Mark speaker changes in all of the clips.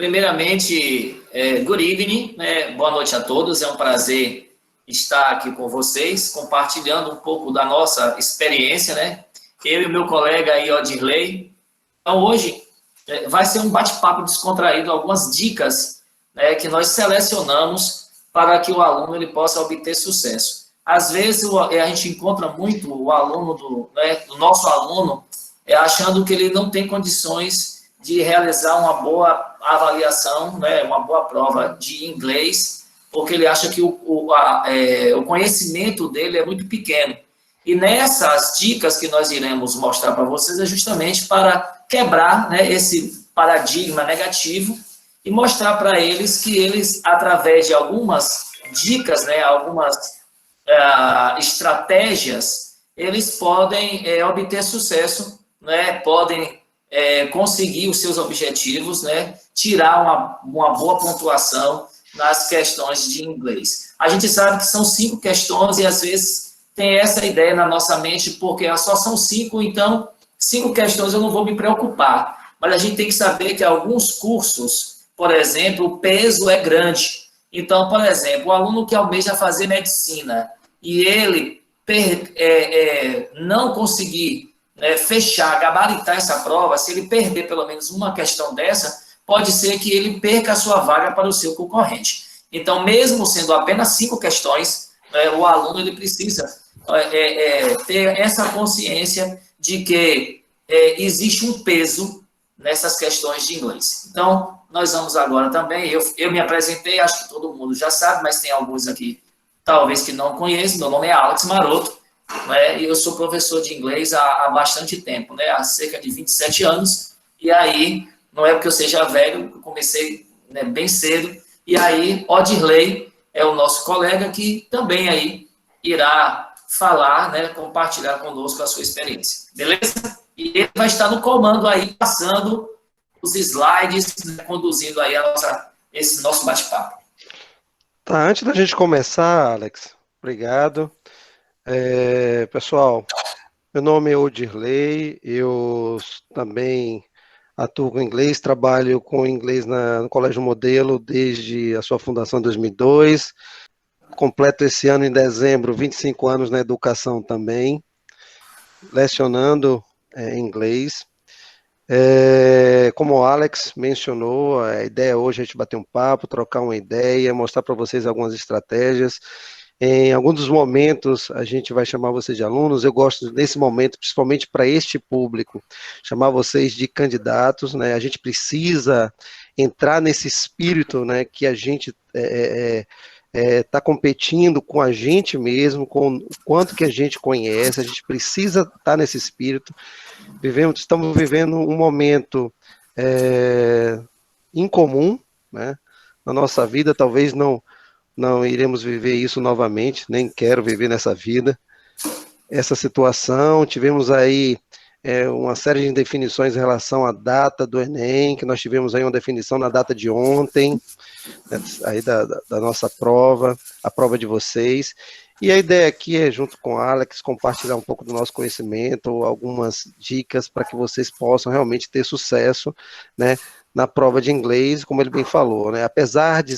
Speaker 1: Primeiramente, good evening, né? Boa noite a todos. É um prazer estar aqui com vocês, compartilhando um pouco da nossa experiência, né? Eu e o meu colega aí, Odirley. Então, hoje vai ser um bate-papo descontraído, algumas dicas, né, que nós selecionamos para que o aluno ele possa obter sucesso. Às vezes, a gente encontra muito o aluno, do nosso aluno, achando que ele não tem condições de realizar uma boa avaliação, né, uma boa prova de inglês, porque ele acha que o conhecimento dele é muito pequeno. E nessas dicas que nós iremos mostrar para vocês é justamente para quebrar, né, esse paradigma negativo e mostrar para eles que eles, através de algumas dicas, né, algumas estratégias, eles podem obter sucesso, né, podem conseguir os seus objetivos, né, tirar uma boa pontuação nas questões de inglês. A gente sabe que são 5 questões e, às vezes, tem essa ideia na nossa mente, porque só são 5, então, 5 questões eu não vou me preocupar. Mas a gente tem que saber que alguns cursos, por exemplo, o peso é grande. Então, por exemplo, o aluno que almeja fazer medicina e ele não conseguir fechar, gabaritar essa prova, se ele perder pelo menos uma questão dessa, pode ser que ele perca a sua vaga para o seu concorrente. Então, mesmo sendo apenas 5 questões, o aluno ele precisa ter essa consciência de que existe um peso nessas questões de inglês. Então, nós vamos agora também, eu me apresentei, acho que todo mundo já sabe, mas tem alguns aqui, talvez que não conheçam, meu nome é Alex Maroto, e eu sou professor de inglês há bastante tempo, né, há cerca de 27 anos, e aí, não é porque eu seja velho, eu comecei bem cedo, e aí, Odirley é o nosso colega que também aí irá falar, né, compartilhar conosco a sua experiência, beleza? E ele vai estar no comando aí, passando os slides, né, conduzindo aí esse nosso bate-papo.
Speaker 2: Tá, antes da gente começar, Alex, obrigado. Pessoal, meu nome é Odirley, eu também atuo com inglês, trabalho com inglês no Colégio Modelo desde a sua fundação em 2002, completo esse ano em dezembro 25 anos na educação também, lecionando inglês. Como o Alex mencionou, a ideia hoje é a gente bater um papo, trocar uma ideia, mostrar para vocês algumas estratégias. Em alguns dos momentos, a gente vai chamar vocês de alunos. Eu gosto, nesse momento, principalmente para este público, chamar vocês de candidatos, né? A gente precisa entrar nesse espírito, né, que a gente está competindo com a gente mesmo, com o quanto que a gente conhece, a gente precisa estar nesse espírito. Estamos vivendo um momento incomum, né, na nossa vida, talvez não iremos viver isso novamente, nem quero viver nessa vida, essa situação. Tivemos aí uma série de indefinições em relação à data do Enem, que nós tivemos aí uma definição na data de ontem, né, aí da nossa prova, a prova de vocês. E a ideia aqui é, junto com o Alex, compartilhar um pouco do nosso conhecimento, algumas dicas para que vocês possam realmente ter sucesso, né, na prova de inglês, como ele bem falou, né, apesar de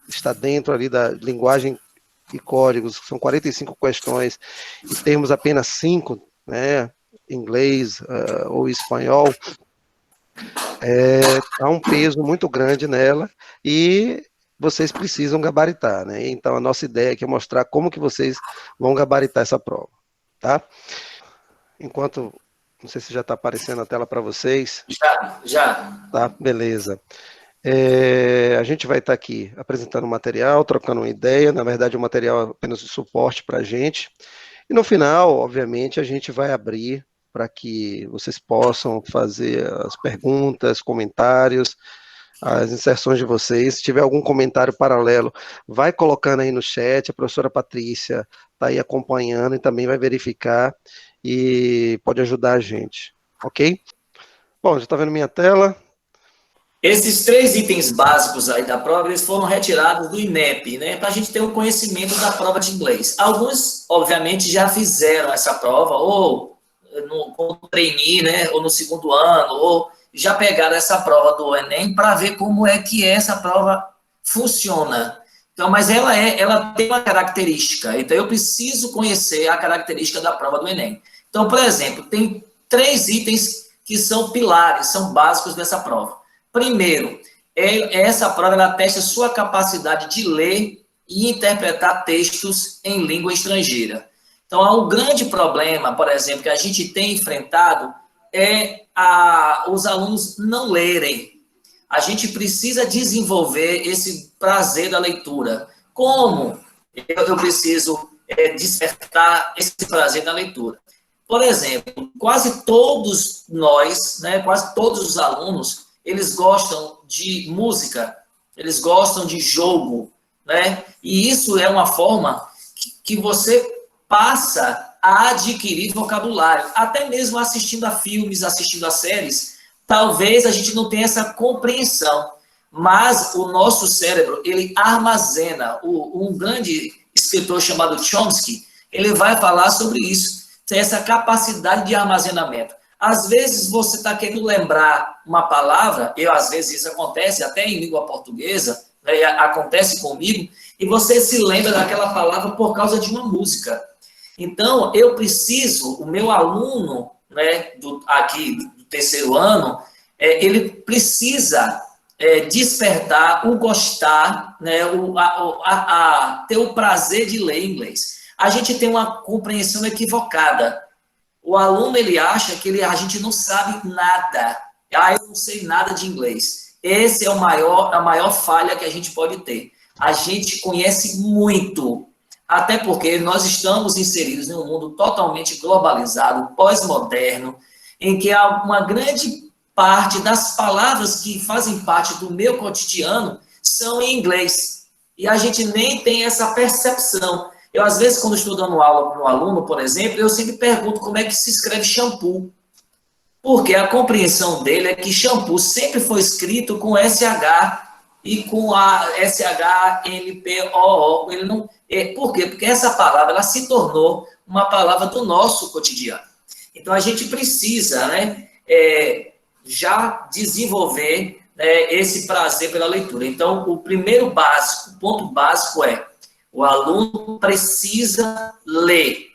Speaker 2: estar dentro ali da linguagem e códigos, são 45 questões, e termos apenas 5, né, inglês ou espanhol, há um peso muito grande nela, e vocês precisam gabaritar, né? Então, a nossa ideia aqui é mostrar como que vocês vão gabaritar essa prova, tá? Enquanto, não sei se já está aparecendo a tela para vocês.
Speaker 1: Já.
Speaker 2: Tá, beleza. A gente vai estar aqui apresentando o material, trocando uma ideia, na verdade o material é apenas de suporte para a gente, e no final, obviamente, a gente vai abrir para que vocês possam fazer as perguntas, comentários, as inserções de vocês. Se tiver algum comentário paralelo, vai colocando aí no chat, a professora Patrícia está aí acompanhando e também vai verificar e pode ajudar a gente, ok? Bom, já está vendo minha tela?
Speaker 1: Esses 3 itens básicos aí da prova, eles foram retirados do INEP, né, para a gente ter um conhecimento da prova de inglês. Alguns, obviamente, já fizeram essa prova, ou no trainee, né, ou no segundo ano, ou já pegaram essa prova do Enem para ver como é que essa prova funciona. Então, mas ela tem uma característica, então eu preciso conhecer a característica da prova do Enem. Então, por exemplo, tem 3 itens que são pilares, são básicos dessa prova. Primeiro, essa prova ela testa sua capacidade de ler e interpretar textos em língua estrangeira. Então, há um grande problema, por exemplo, que a gente tem enfrentado os alunos não lerem. A gente precisa desenvolver esse prazer da leitura. Como eu preciso despertar esse prazer da leitura? Por exemplo, quase todos nós, né, quase todos os alunos, eles gostam de música, eles gostam de jogo, né? E isso é uma forma que você passa a adquirir vocabulário, até mesmo assistindo a filmes, assistindo a séries. Talvez a gente não tenha essa compreensão, mas o nosso cérebro, ele armazena. Um grande escritor chamado Chomsky, ele vai falar sobre isso, tem essa capacidade de armazenamento. Às vezes você está querendo lembrar uma palavra, às vezes isso acontece até em língua portuguesa, né, acontece comigo, e você se lembra daquela palavra por causa de uma música. Então, eu preciso, o meu aluno, né, aqui do terceiro ano, ele precisa despertar o gostar, né, ter o prazer de ler inglês. A gente tem uma compreensão equivocada. O aluno, ele acha que a gente não sabe nada. Eu não sei nada de inglês. Esse é a maior falha que a gente pode ter. A gente conhece muito, até porque nós estamos inseridos em um mundo totalmente globalizado, pós-moderno, em que há uma grande parte das palavras que fazem parte do meu cotidiano são em inglês. E a gente nem tem essa percepção. Eu, às vezes, quando estou dando aula para um aluno, por exemplo, eu sempre pergunto como é que se escreve shampoo. Porque a compreensão dele é que shampoo sempre foi escrito com SH e com a SHMPOO. Ele não, por quê? Porque essa palavra ela se tornou uma palavra do nosso cotidiano. Então, a gente precisa, né, já desenvolver, né, esse prazer pela leitura. Então, o ponto básico o aluno precisa ler.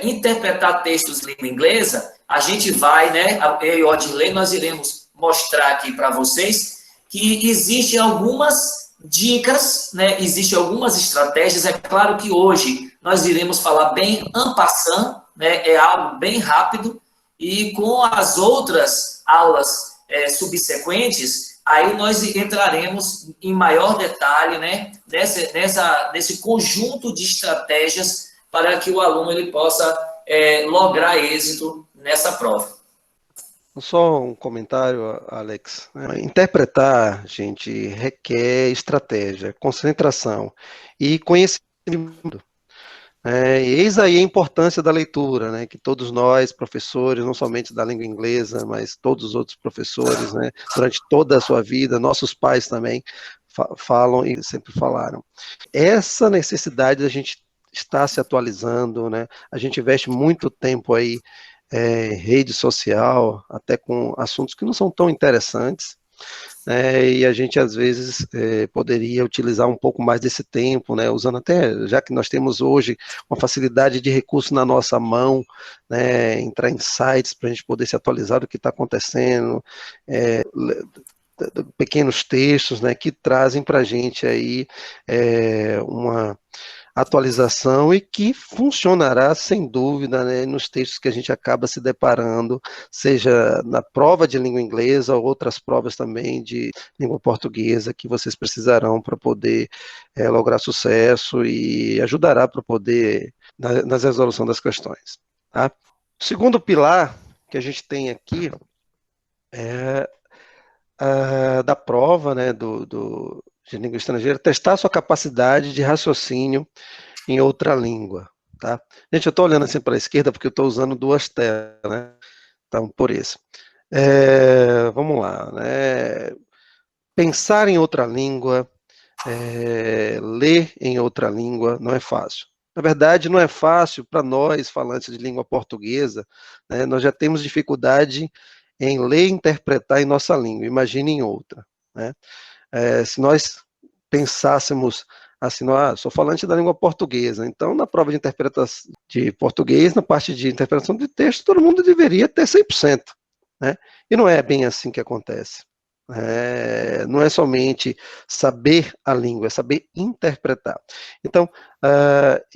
Speaker 1: Interpretar textos em língua inglesa, a gente vai, né, eu e o Odilei, nós iremos mostrar aqui para vocês que existem algumas dicas, né, existem algumas estratégias. É claro que hoje nós iremos falar bem en passant, né, é algo bem rápido, e com as outras aulas subsequentes, aí nós entraremos em maior detalhe, né, nesse conjunto de estratégias para que o aluno ele possa lograr êxito nessa prova.
Speaker 2: Só um comentário, Alex. Interpretar, gente, requer estratégia, concentração e conhecimento. Eis aí a importância da leitura, né, que todos nós, professores, não somente da língua inglesa, mas todos os outros professores, né, durante toda a sua vida, nossos pais também falam e sempre falaram. Essa necessidade da gente estar se atualizando, né, a gente investe muito tempo aí rede social, até com assuntos que não são tão interessantes, e a gente às vezes poderia utilizar um pouco mais desse tempo, né, usando até, já que nós temos hoje uma facilidade de recurso na nossa mão, né, entrar em sites para a gente poder se atualizar do que está acontecendo, pequenos textos, né, que trazem para a gente aí uma atualização e que funcionará sem dúvida, né, nos textos que a gente acaba se deparando, seja na prova de língua inglesa ou outras provas também de língua portuguesa que vocês precisarão para poder lograr sucesso e ajudará para poder nas resolução das questões. Tá? O segundo pilar que a gente tem aqui é da prova, né, de língua estrangeira, testar sua capacidade de raciocínio em outra língua, tá? Gente, eu estou olhando assim para a esquerda porque eu estou usando 2 telas, né? Então, por isso. Vamos lá, né? Pensar em outra língua, ler em outra língua, não é fácil. Na verdade, não é fácil para nós, falantes de língua portuguesa, né? Nós já temos dificuldade em ler e interpretar em nossa língua, imagine em outra, né? Se nós pensássemos assim, sou falante da língua portuguesa, então na prova de interpretação de português, na parte de interpretação de texto, todo mundo deveria ter 100%, né? E não é bem assim que acontece. Não é somente saber a língua, é saber interpretar. Então,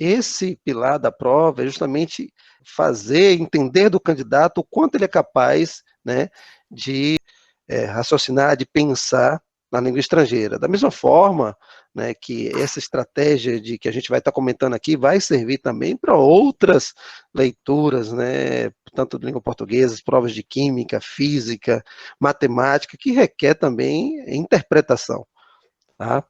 Speaker 2: esse pilar da prova é justamente fazer, entender do candidato o quanto ele é capaz, né, de raciocinar, de pensar na língua estrangeira. Da mesma forma, né, que essa estratégia de que a gente vai estar comentando aqui vai servir também para outras leituras, né, tanto de língua portuguesa, provas de química, física, matemática, que requer também interpretação. Tá?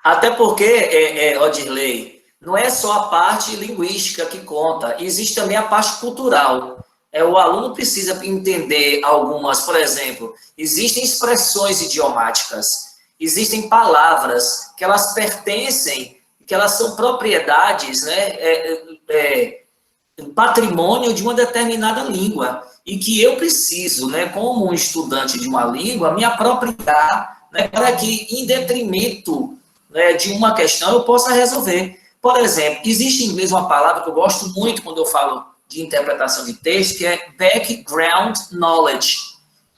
Speaker 1: Até porque, Odirley, não é só a parte linguística que conta, existe também a parte cultural. O aluno precisa entender algumas, por exemplo, existem expressões idiomáticas, existem palavras que elas pertencem, que elas são propriedades, né, patrimônio de uma determinada língua, e que eu preciso, né, como um estudante de uma língua, me apropriar, né, para que, em detrimento, né, de uma questão, eu possa resolver. Por exemplo, existe em inglês uma palavra que eu gosto muito quando eu falo de interpretação de texto, que é background knowledge,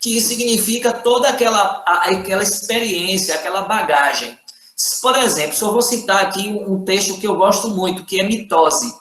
Speaker 1: que significa toda aquela experiência, aquela bagagem. Por exemplo, só vou citar aqui um texto que eu gosto muito, que é Mitose.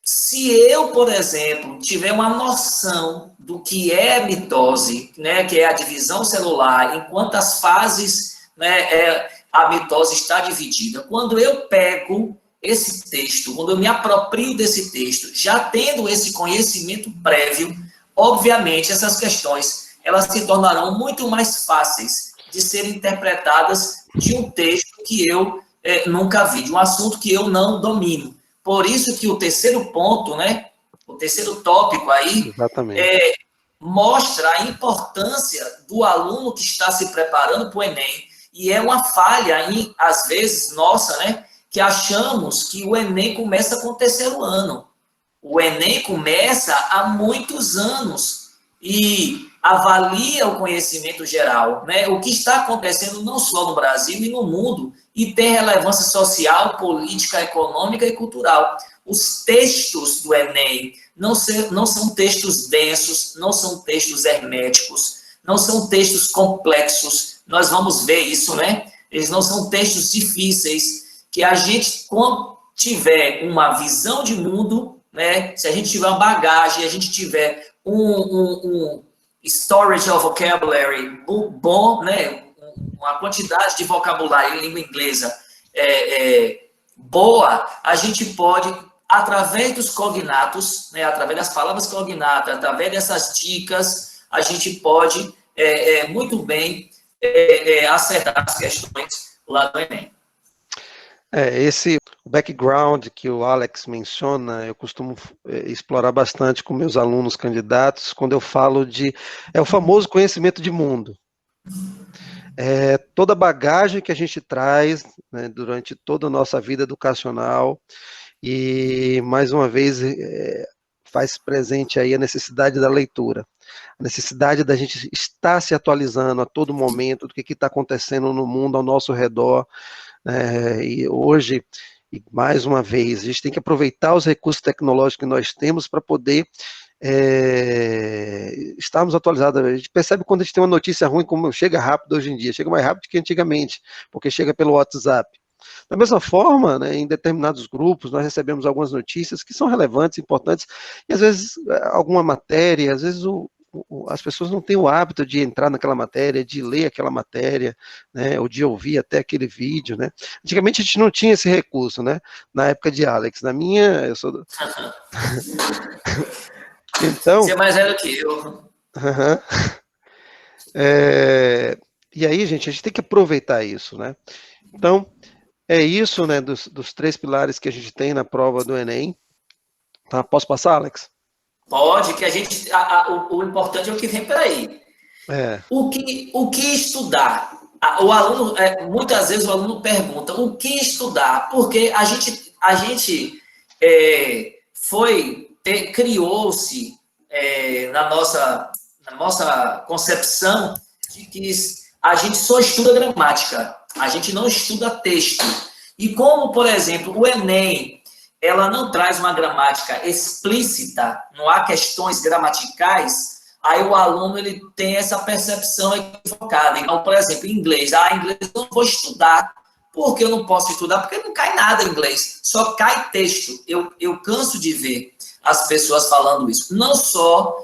Speaker 1: Se eu, por exemplo, tiver uma noção do que é mitose, né, que é a divisão celular, em quantas fases, né, a mitose está dividida, quando eu pego esse texto, quando eu me aproprio desse texto, já tendo esse conhecimento prévio, obviamente essas questões elas se tornarão muito mais fáceis de serem interpretadas de um texto que eu nunca vi, de um assunto que eu não domino. Por isso que o terceiro ponto, né, o terceiro tópico aí,
Speaker 2: Exatamente.
Speaker 1: Mostra a importância do aluno que está se preparando para o Enem. E é uma falha, às vezes, nossa, né, que achamos que o Enem começa com o terceiro ano. O Enem começa há muitos anos e avalia o conhecimento geral, né? O que está acontecendo não só no Brasil e no mundo, e tem relevância social, política, econômica e cultural. Os textos do Enem não são textos densos, não são textos herméticos, não são textos complexos. Nós vamos ver isso, né? Eles não são textos difíceis, que a gente, quando tiver uma visão de mundo, né? Se a gente tiver uma bagagem, a gente tiver um storage of vocabulary bom, né? Uma quantidade de vocabulário em língua inglesa boa, a gente pode, através dos cognatos, né? Através das palavras cognatas, através dessas dicas, a gente pode muito bem acertar as questões lá do Enem.
Speaker 2: Esse background que o Alex menciona, eu costumo explorar bastante com meus alunos candidatos, quando eu falo é o famoso conhecimento de mundo. Toda a bagagem que a gente traz, né, durante toda a nossa vida educacional, e, mais uma vez, faz presente aí a necessidade da leitura, a necessidade da gente estar se atualizando a todo momento do que está acontecendo no mundo ao nosso redor. E hoje, mais uma vez, a gente tem que aproveitar os recursos tecnológicos que nós temos para poder estarmos atualizados. A gente percebe quando a gente tem uma notícia ruim, como chega rápido hoje em dia, chega mais rápido que antigamente, porque chega pelo WhatsApp. Da mesma forma, né, em determinados grupos, nós recebemos algumas notícias que são relevantes, importantes, e às vezes alguma matéria, às vezes as pessoas não têm o hábito de entrar naquela matéria, de ler aquela matéria, né, ou de ouvir até aquele vídeo, né. Antigamente a gente não tinha esse recurso, né, na época de Alex. Na minha, eu sou... Então...
Speaker 1: Você é mais velho que eu.
Speaker 2: E aí, gente, a gente tem que aproveitar isso, né. Então, é isso, né, dos 3 pilares que a gente tem na prova do Enem. Tá? Posso passar, Alex?
Speaker 1: Pode, que a gente. O importante é o que vem por aí. O que estudar? O aluno, muitas vezes o aluno pergunta o que estudar, porque a gente criou-se na nossa concepção de que a gente só estuda gramática, a gente não estuda texto. E como, por exemplo, o Enem, ela não traz uma gramática explícita, não há questões gramaticais, aí o aluno ele tem essa percepção equivocada. Então, por exemplo, em inglês, inglês eu não vou estudar. Por que eu não posso estudar? Porque não cai nada em inglês, só cai texto. Eu canso de ver as pessoas falando isso, não só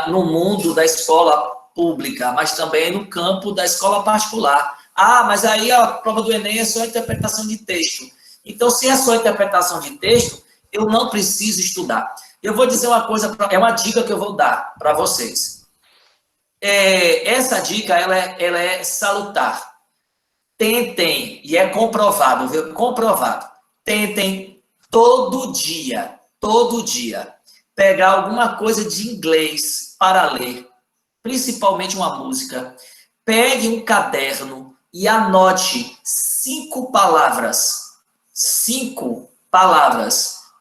Speaker 1: no mundo da escola pública, mas também no campo da escola particular. Mas aí a prova do Enem é só interpretação de texto. Então, se é só interpretação de texto, eu não preciso estudar. Eu vou dizer uma coisa, é uma dica que eu vou dar para vocês. Essa dica, ela é salutar. Tentem, e é comprovado, viu? Comprovado. Tentem todo dia, pegar alguma coisa de inglês para ler, principalmente uma música. Pegue um caderno e anote 5 palavras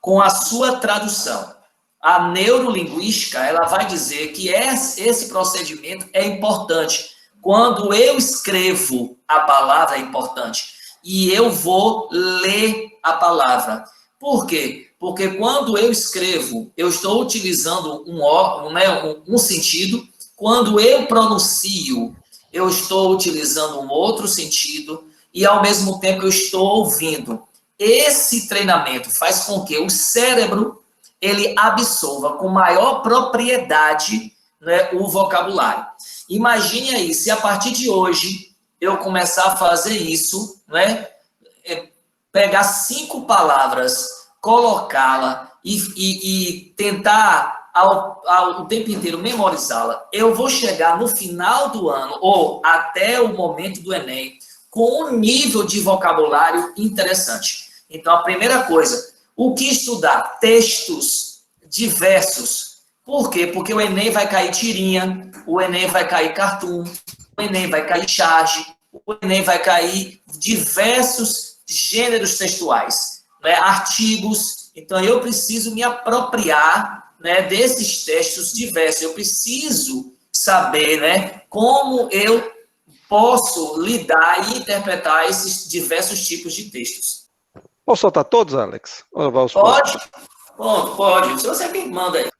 Speaker 1: com a sua tradução. A neurolinguística, ela vai dizer que esse procedimento é importante. Quando eu escrevo a palavra é importante. E eu vou ler a palavra. Por quê? Porque quando eu escrevo, eu estou utilizando um sentido. Quando eu pronuncio, eu estou utilizando um outro sentido. E, ao mesmo tempo, eu estou ouvindo. Esse treinamento faz com que o cérebro ele absorva com maior propriedade, né, o vocabulário. Imagine aí, se a partir de hoje eu começar a fazer isso, né, pegar 5 palavras, colocá-la e tentar o tempo inteiro memorizá-la, eu vou chegar no final do ano ou até o momento do Enem com um nível de vocabulário interessante. Então, a primeira coisa, o que estudar? Textos diversos. Por quê? Porque o Enem vai cair tirinha, o Enem vai cair cartoon, o Enem vai cair charge, o Enem vai cair diversos gêneros textuais, né? Artigos. Então, eu preciso me apropriar, né, desses textos diversos. Eu preciso saber, né, como eu posso lidar e interpretar esses diversos tipos de textos.
Speaker 2: Posso soltar todos, Alex?
Speaker 1: Pode. Pronto, pode. Se você me manda aí.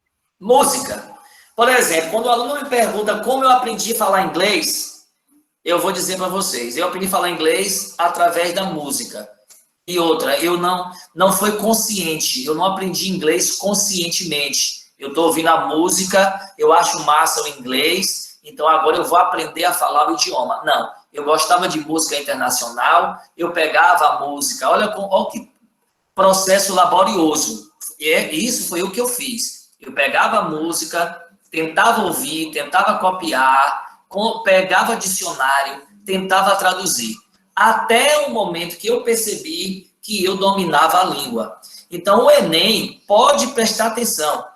Speaker 1: Música. Por exemplo, quando o aluno me pergunta como eu aprendi a falar inglês, eu vou dizer para vocês, eu aprendi a falar inglês através da música. E outra, eu não foi consciente, eu não aprendi inglês conscientemente. Eu estou ouvindo a música, eu acho massa o inglês, então agora eu vou aprender a falar o idioma. Não, eu gostava de música internacional, eu pegava a música, olha que processo laborioso. Isso foi o que eu fiz. Eu pegava a música, tentava ouvir, tentava copiar, pegava dicionário, tentava traduzir. Até o momento que eu percebi que eu dominava a língua. Então, o Enem, pode prestar atenção,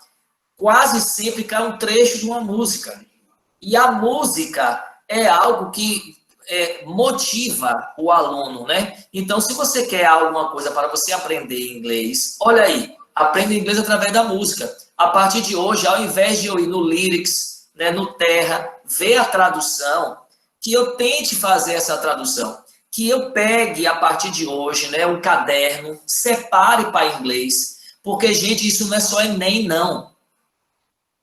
Speaker 1: quase sempre cai um trecho de uma música. E a música é algo que motiva o aluno, né? Então, se você quer alguma coisa para você aprender inglês, olha aí, aprenda inglês através da música. A partir de hoje, ao invés de eu ir no Lyrics, né, no Terra, ver a tradução, que eu tente fazer essa tradução. Que eu pegue, a partir de hoje, né, um caderno, separe para inglês, porque, gente, isso não é só Enem, não.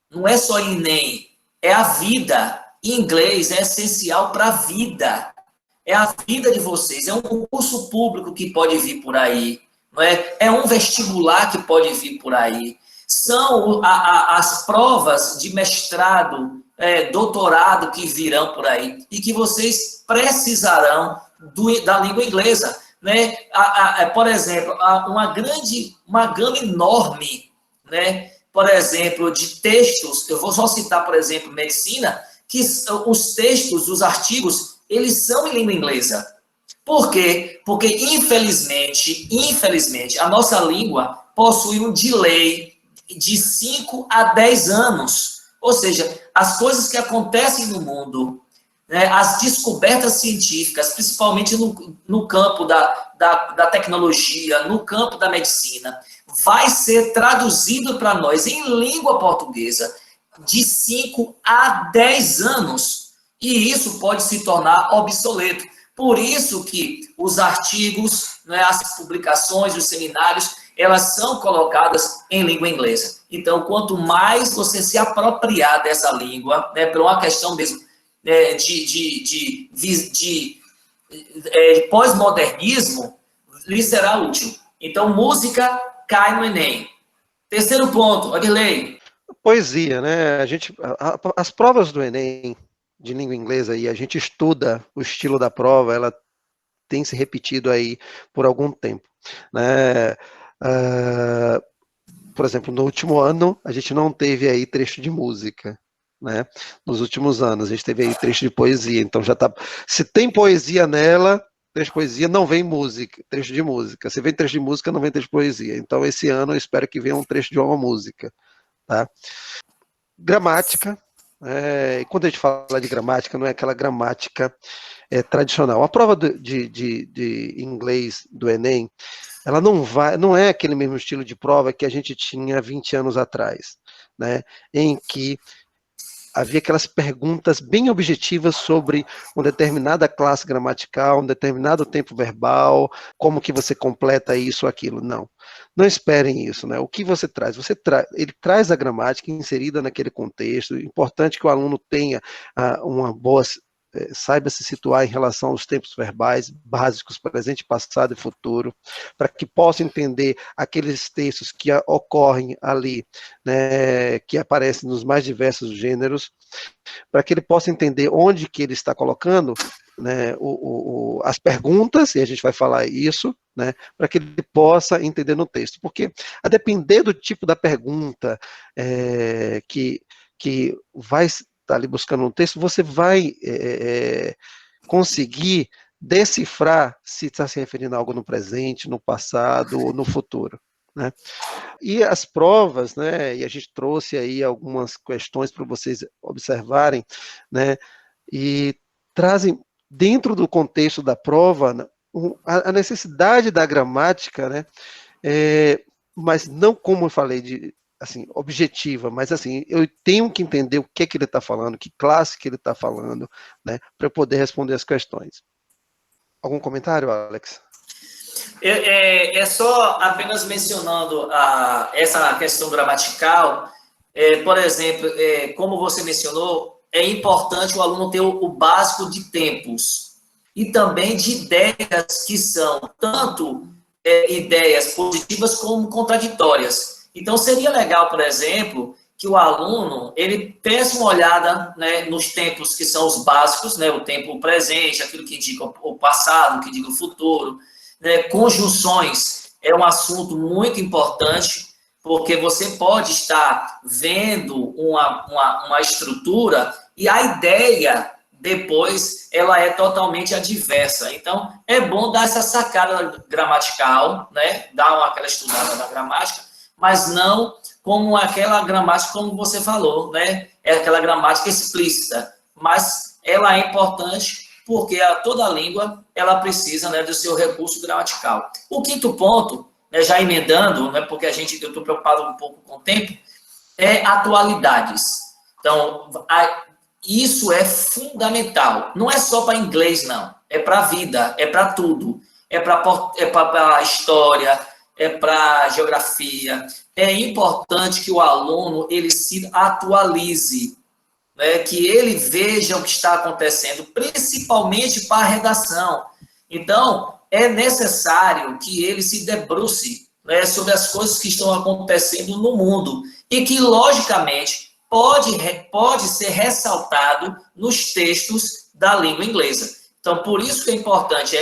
Speaker 1: Não é só Enem, é a vida. Inglês é essencial para a vida. É a vida de vocês. É um concurso público que pode vir por aí. Não é? É um vestibular que pode vir por aí. São as provas de mestrado, doutorado que virão por aí. E que vocês precisarão da língua inglesa, né? Por exemplo, uma gama enorme, né? Por exemplo, de textos, eu vou só citar, por exemplo, medicina, que os textos, os artigos, eles são em língua inglesa. Por quê? Porque, infelizmente, a nossa língua possui um delay de 5 a 10 anos. Ou seja, as coisas que acontecem no mundo, né, as descobertas científicas, principalmente no campo da tecnologia, no campo da medicina, vai ser traduzido para nós em língua portuguesa. de 5 a 10 anos, e isso pode se tornar obsoleto. Por isso que os artigos, né, as publicações, os seminários, elas são colocadas em língua inglesa. Então, quanto mais você se apropriar dessa língua, né, por uma questão mesmo de pós-modernismo, lhe será útil. Então, música cai no Enem. Terceiro ponto, Aguilei.
Speaker 2: Poesia, né? As provas do Enem de língua inglesa, e a gente estuda o estilo da prova, ela tem se repetido aí por algum tempo, né? Por exemplo, no último ano, a gente não teve aí trecho de música, né? Nos últimos anos, a gente teve aí trecho de poesia, então já tá. Se tem poesia nela, trecho de poesia, não vem música, trecho de música. Se vem trecho de música, não vem trecho de poesia. Então, esse ano, eu espero que venha um trecho de uma música, tá? Gramática. E quando a gente fala de gramática, não é aquela gramática tradicional. A prova de inglês do Enem, ela não é aquele mesmo estilo de prova que a gente tinha 20 anos atrás, né? Em que havia aquelas perguntas bem objetivas sobre uma determinada classe gramatical, um determinado tempo verbal, como que você completa isso ou aquilo. Não esperem isso, né? O que você traz? Ele traz a gramática inserida naquele contexto. Importante que o aluno tenha uma boa saiba se situar em relação aos tempos verbais básicos, presente, passado e futuro, para que possa entender aqueles textos que ocorrem ali, né, que aparecem nos mais diversos gêneros, para que ele possa entender onde que ele está colocando, né, as perguntas, e a gente vai falar isso, né, para que ele possa entender no texto. Porque, a depender do tipo da pergunta que vai está ali buscando um texto, você vai conseguir decifrar se está se referindo a algo no presente, no passado ou no futuro, né? E as provas, né, e a gente trouxe aí algumas questões para vocês observarem, né, e trazem dentro do contexto da prova a necessidade da gramática, né, mas não como eu falei assim, objetiva, mas assim, eu tenho que entender o que ele está falando, que classe que ele está falando, né, para eu poder responder as questões. Algum comentário, Alex?
Speaker 1: Só apenas mencionando essa questão gramatical, por exemplo, como você mencionou, é importante o aluno ter o básico de tempos e também de ideias que são tanto ideias positivas como contraditórias. Então, seria legal, por exemplo, que o aluno ele desse uma olhada, né, nos tempos que são os básicos, né, o tempo presente, aquilo que indica o passado, que indica o futuro, né, conjunções é um assunto muito importante, porque você pode estar vendo uma estrutura e a ideia depois ela é totalmente adversa. Então, é bom dar essa sacada gramatical, né, dar aquela estudada na gramática, mas não como aquela gramática, como você falou, né? É aquela gramática explícita, mas ela é importante porque toda língua ela precisa, né, do seu recurso gramatical. O quinto ponto, né, já emendando, né, porque eu estou preocupado um pouco com o tempo, é atualidades. Então, isso é fundamental. Não é só para inglês, não. É para a vida, é para tudo. É para a história, é para geografia. É importante que o aluno ele se atualize, né, que ele veja o que está acontecendo, principalmente para a redação. Então, é necessário que ele se debruce, né, sobre as coisas que estão acontecendo no mundo e que, logicamente, pode ser ressaltado nos textos da língua inglesa. Então, por isso que é importante,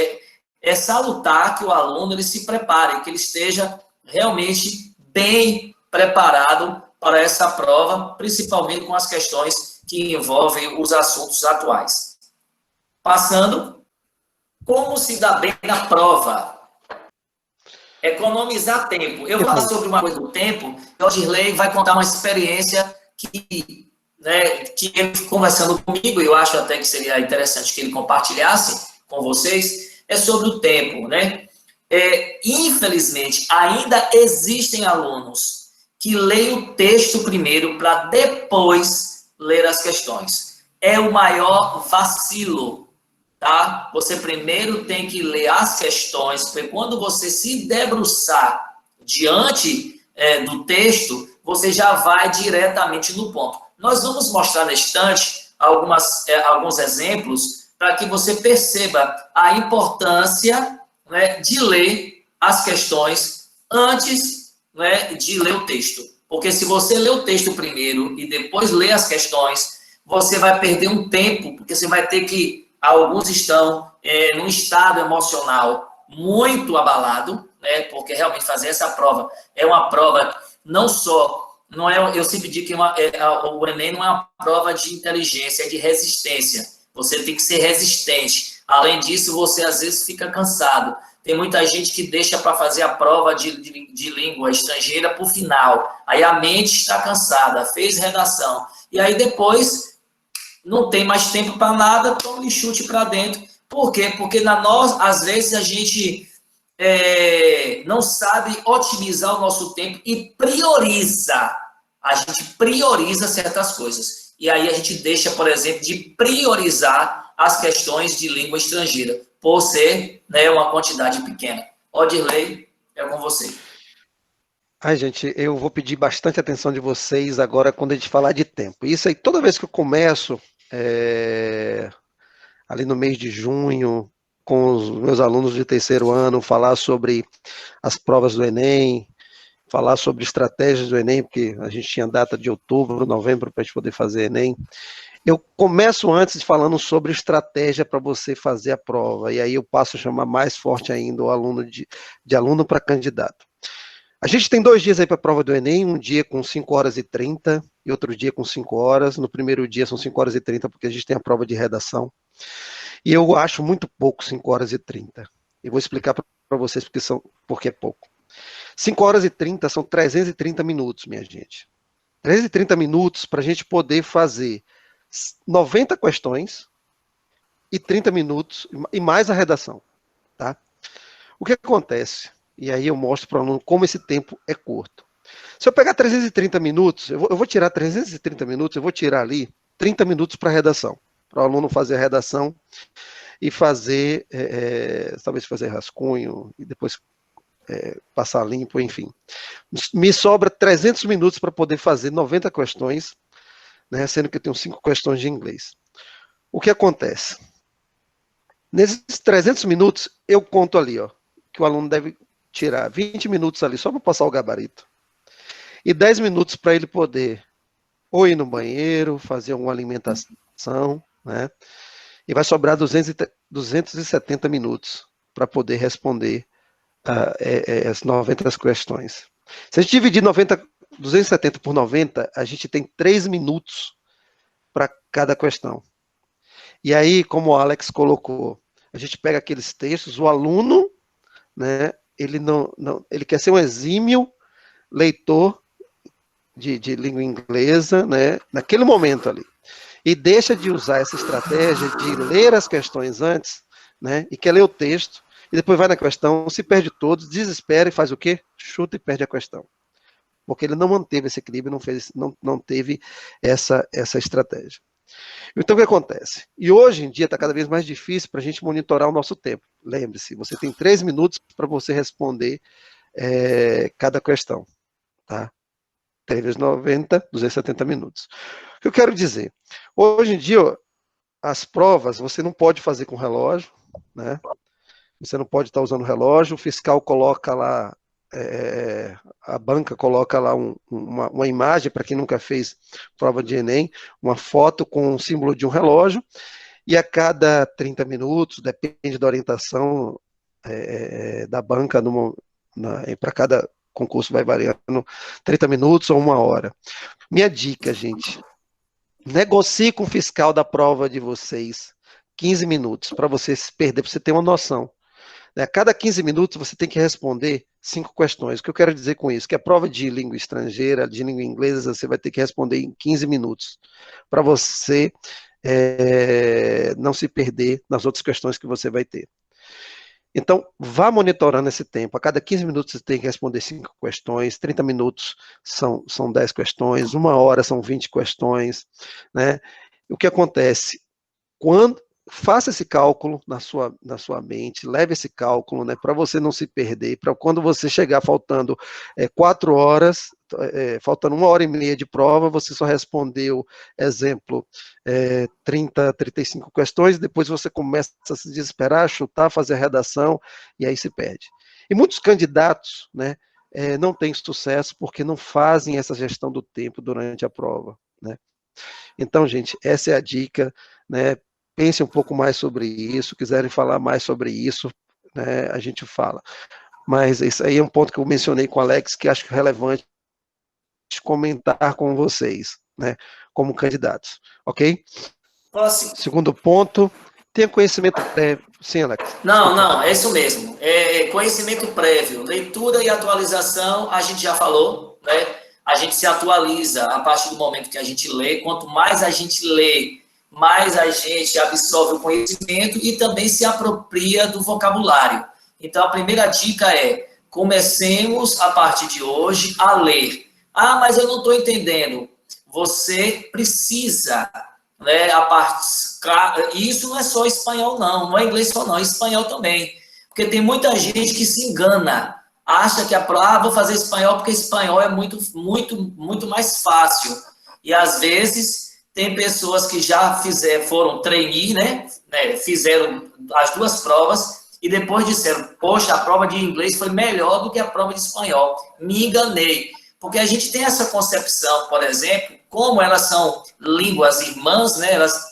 Speaker 1: salutar que o aluno ele se prepare, que ele esteja realmente bem preparado para essa prova, principalmente com as questões que envolvem os assuntos atuais. Passando, como se dá bem na prova? Economizar tempo. Eu vou falar sobre uma coisa do tempo, o Dirley vai contar uma experiência que ele conversando comigo, e eu acho até que seria interessante que ele compartilhasse com vocês, é sobre o tempo, né? Infelizmente, ainda existem alunos que leia o texto primeiro para depois ler as questões. É o maior vacilo, tá? Você primeiro tem que ler as questões, porque quando você se debruçar diante do texto, você já vai diretamente no ponto. Nós vamos mostrar na estante alguns exemplos para que você perceba a importância, né, de ler as questões antes, né, de ler o texto. Porque se você ler o texto primeiro e depois ler as questões, você vai perder um tempo, porque você vai ter que, alguns estão num estado emocional muito abalado, né, porque realmente fazer essa prova é uma prova não só, não é, eu sempre digo que o Enem não é uma prova de inteligência, é de resistência. Você tem que ser resistente. Além disso, você às vezes fica cansado. Tem muita gente que deixa para fazer a prova de língua estrangeira para o final. Aí a mente está cansada, fez redação. E aí depois não tem mais tempo para nada, toma um chute para dentro. Por quê? Porque às vezes a gente não sabe otimizar o nosso tempo e prioriza. A gente prioriza certas coisas. E aí a gente deixa, por exemplo, de priorizar as questões de língua estrangeira, por ser, né, uma quantidade pequena. Odirley, é com você.
Speaker 2: Ai, gente, eu vou pedir bastante atenção de vocês agora quando a gente falar de tempo. Isso aí, toda vez que eu começo, ali no mês de junho, com os meus alunos de terceiro ano, falar sobre as provas do Enem, falar sobre estratégias do Enem, porque a gente tinha data de outubro, novembro, para a gente poder fazer Enem. Eu começo antes falando sobre estratégia para você fazer a prova, e aí eu passo a chamar mais forte ainda o aluno de aluno para candidato. A gente tem 2 dias aí para a prova do Enem, um dia com 5h30 e outro dia com 5 horas. No primeiro dia são 5h30 porque a gente tem a prova de redação. E eu acho muito pouco 5h30. E vou explicar para vocês porque é pouco. 5h30 são 330 minutos, minha gente. 330 minutos para a gente poder fazer 90 questões e 30 minutos e mais a redação, tá? O que acontece? E aí eu mostro para o aluno como esse tempo é curto. Se eu pegar 330 minutos, eu vou tirar 330 minutos, eu vou tirar ali 30 minutos para a redação, para o aluno fazer a redação e fazer, talvez fazer rascunho e depois passar limpo, enfim. Me sobra 300 minutos para poder fazer 90 questões, né, sendo que eu tenho 5 questões de inglês. O que acontece? Nesses 300 minutos, eu conto ali, ó, que o aluno deve tirar 20 minutos ali só para passar o gabarito e 10 minutos para ele poder ou ir no banheiro, fazer alguma alimentação, né? E vai sobrar 270 minutos para poder responder as 90 questões. Se a gente dividir 270 por 90, a gente tem 3 minutos para cada questão. E aí, como o Alex colocou, a gente pega aqueles textos, o aluno, né, ele quer ser um exímio leitor de língua inglesa, né, naquele momento ali. E deixa de usar essa estratégia de ler as questões antes, né, e quer ler o texto, e depois vai na questão, se perde todo, desespera e faz o quê? Chuta e perde a questão. Porque ele não manteve esse equilíbrio, não teve essa estratégia. Então, o que acontece? E hoje em dia está cada vez mais difícil para a gente monitorar o nosso tempo. Lembre-se, você tem 3 minutos para você responder cada questão. Tá? 3 vezes 90, 270 minutos. O que eu quero dizer? Hoje em dia, as provas você não pode fazer com relógio, né? Você não pode estar usando relógio, o fiscal coloca lá, a banca coloca lá uma imagem, para quem nunca fez prova de Enem, uma foto com o símbolo de um relógio, e a cada 30 minutos, depende da orientação da banca, para cada concurso vai variando 30 minutos ou 1 hora. Minha dica, gente, negocie com o fiscal da prova de vocês 15 minutos, para você se perder, para você ter uma noção. A cada 15 minutos você tem que responder 5 questões. O que eu quero dizer com isso? Que a prova de língua estrangeira, de língua inglesa, você vai ter que responder em 15 minutos, para você não se perder nas outras questões que você vai ter. Então, vá monitorando esse tempo. A cada 15 minutos você tem que responder 5 questões, 30 minutos são 10 questões, 1 hora são 20 questões, né? O que acontece? Quando faça esse cálculo na sua mente, leve esse cálculo, né, para você não se perder, para quando você chegar faltando 4 horas, faltando 1 hora e meia de prova, você só respondeu, exemplo, 30, 35 questões, depois você começa a se desesperar, chutar, fazer a redação, e aí se perde. E muitos candidatos, né, não têm sucesso porque não fazem essa gestão do tempo durante a prova, né? Então, gente, essa é a dica, né? Pense um pouco mais sobre isso, quiserem falar mais sobre isso, né, a gente fala. Mas isso aí é um ponto que eu mencionei com o Alex, que acho relevante comentar com vocês, né, como candidatos, ok?
Speaker 1: Posso...
Speaker 2: Segundo ponto, tenha conhecimento prévio. Sim, Alex,
Speaker 1: Não,
Speaker 2: desculpa.
Speaker 1: não, é isso mesmo. É conhecimento prévio, leitura e atualização, a gente já falou, né? A gente se atualiza a partir do momento que a gente lê. Quanto mais a gente lê, mais a gente absorve o conhecimento e também se apropria do vocabulário. Então, a primeira dica é: comecemos a partir de hoje a ler. Ah, mas eu não estou entendendo. Você precisa, né, isso não é só espanhol, não é inglês só, não, é espanhol também. Porque tem muita gente que se engana, acha que vou fazer espanhol porque espanhol é muito, muito, muito mais fácil. E às vezes tem pessoas que já foram trainee, né, fizeram as duas provas e depois disseram: poxa, a prova de inglês foi melhor do que a prova de espanhol. Me enganei. Porque a gente tem essa concepção, por exemplo, como elas são línguas irmãs, né, elas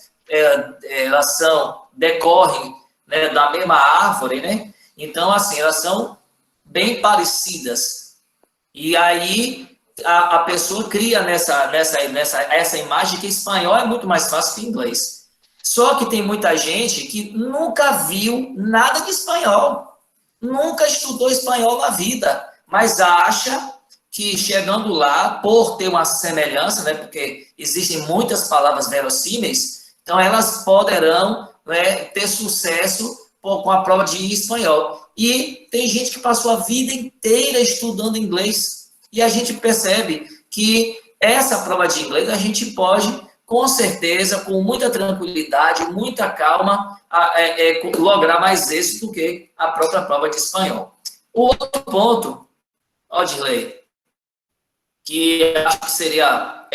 Speaker 1: decorrem, né, da mesma árvore, né? Então, assim, elas são bem parecidas. E aí a pessoa cria essa imagem que espanhol é muito mais fácil que inglês. Só que tem muita gente que nunca viu nada de espanhol, nunca estudou espanhol na vida, mas acha que chegando lá, por ter uma semelhança, né, porque existem muitas palavras verossímeis, então elas poderão, né, ter sucesso com a prova de espanhol. E tem gente que passou a vida inteira estudando inglês, e a gente percebe que essa prova de inglês a gente pode, com certeza, com muita tranquilidade, muita calma, lograr mais êxito do que a própria prova de espanhol. O outro ponto, Odilei, que acho que seria,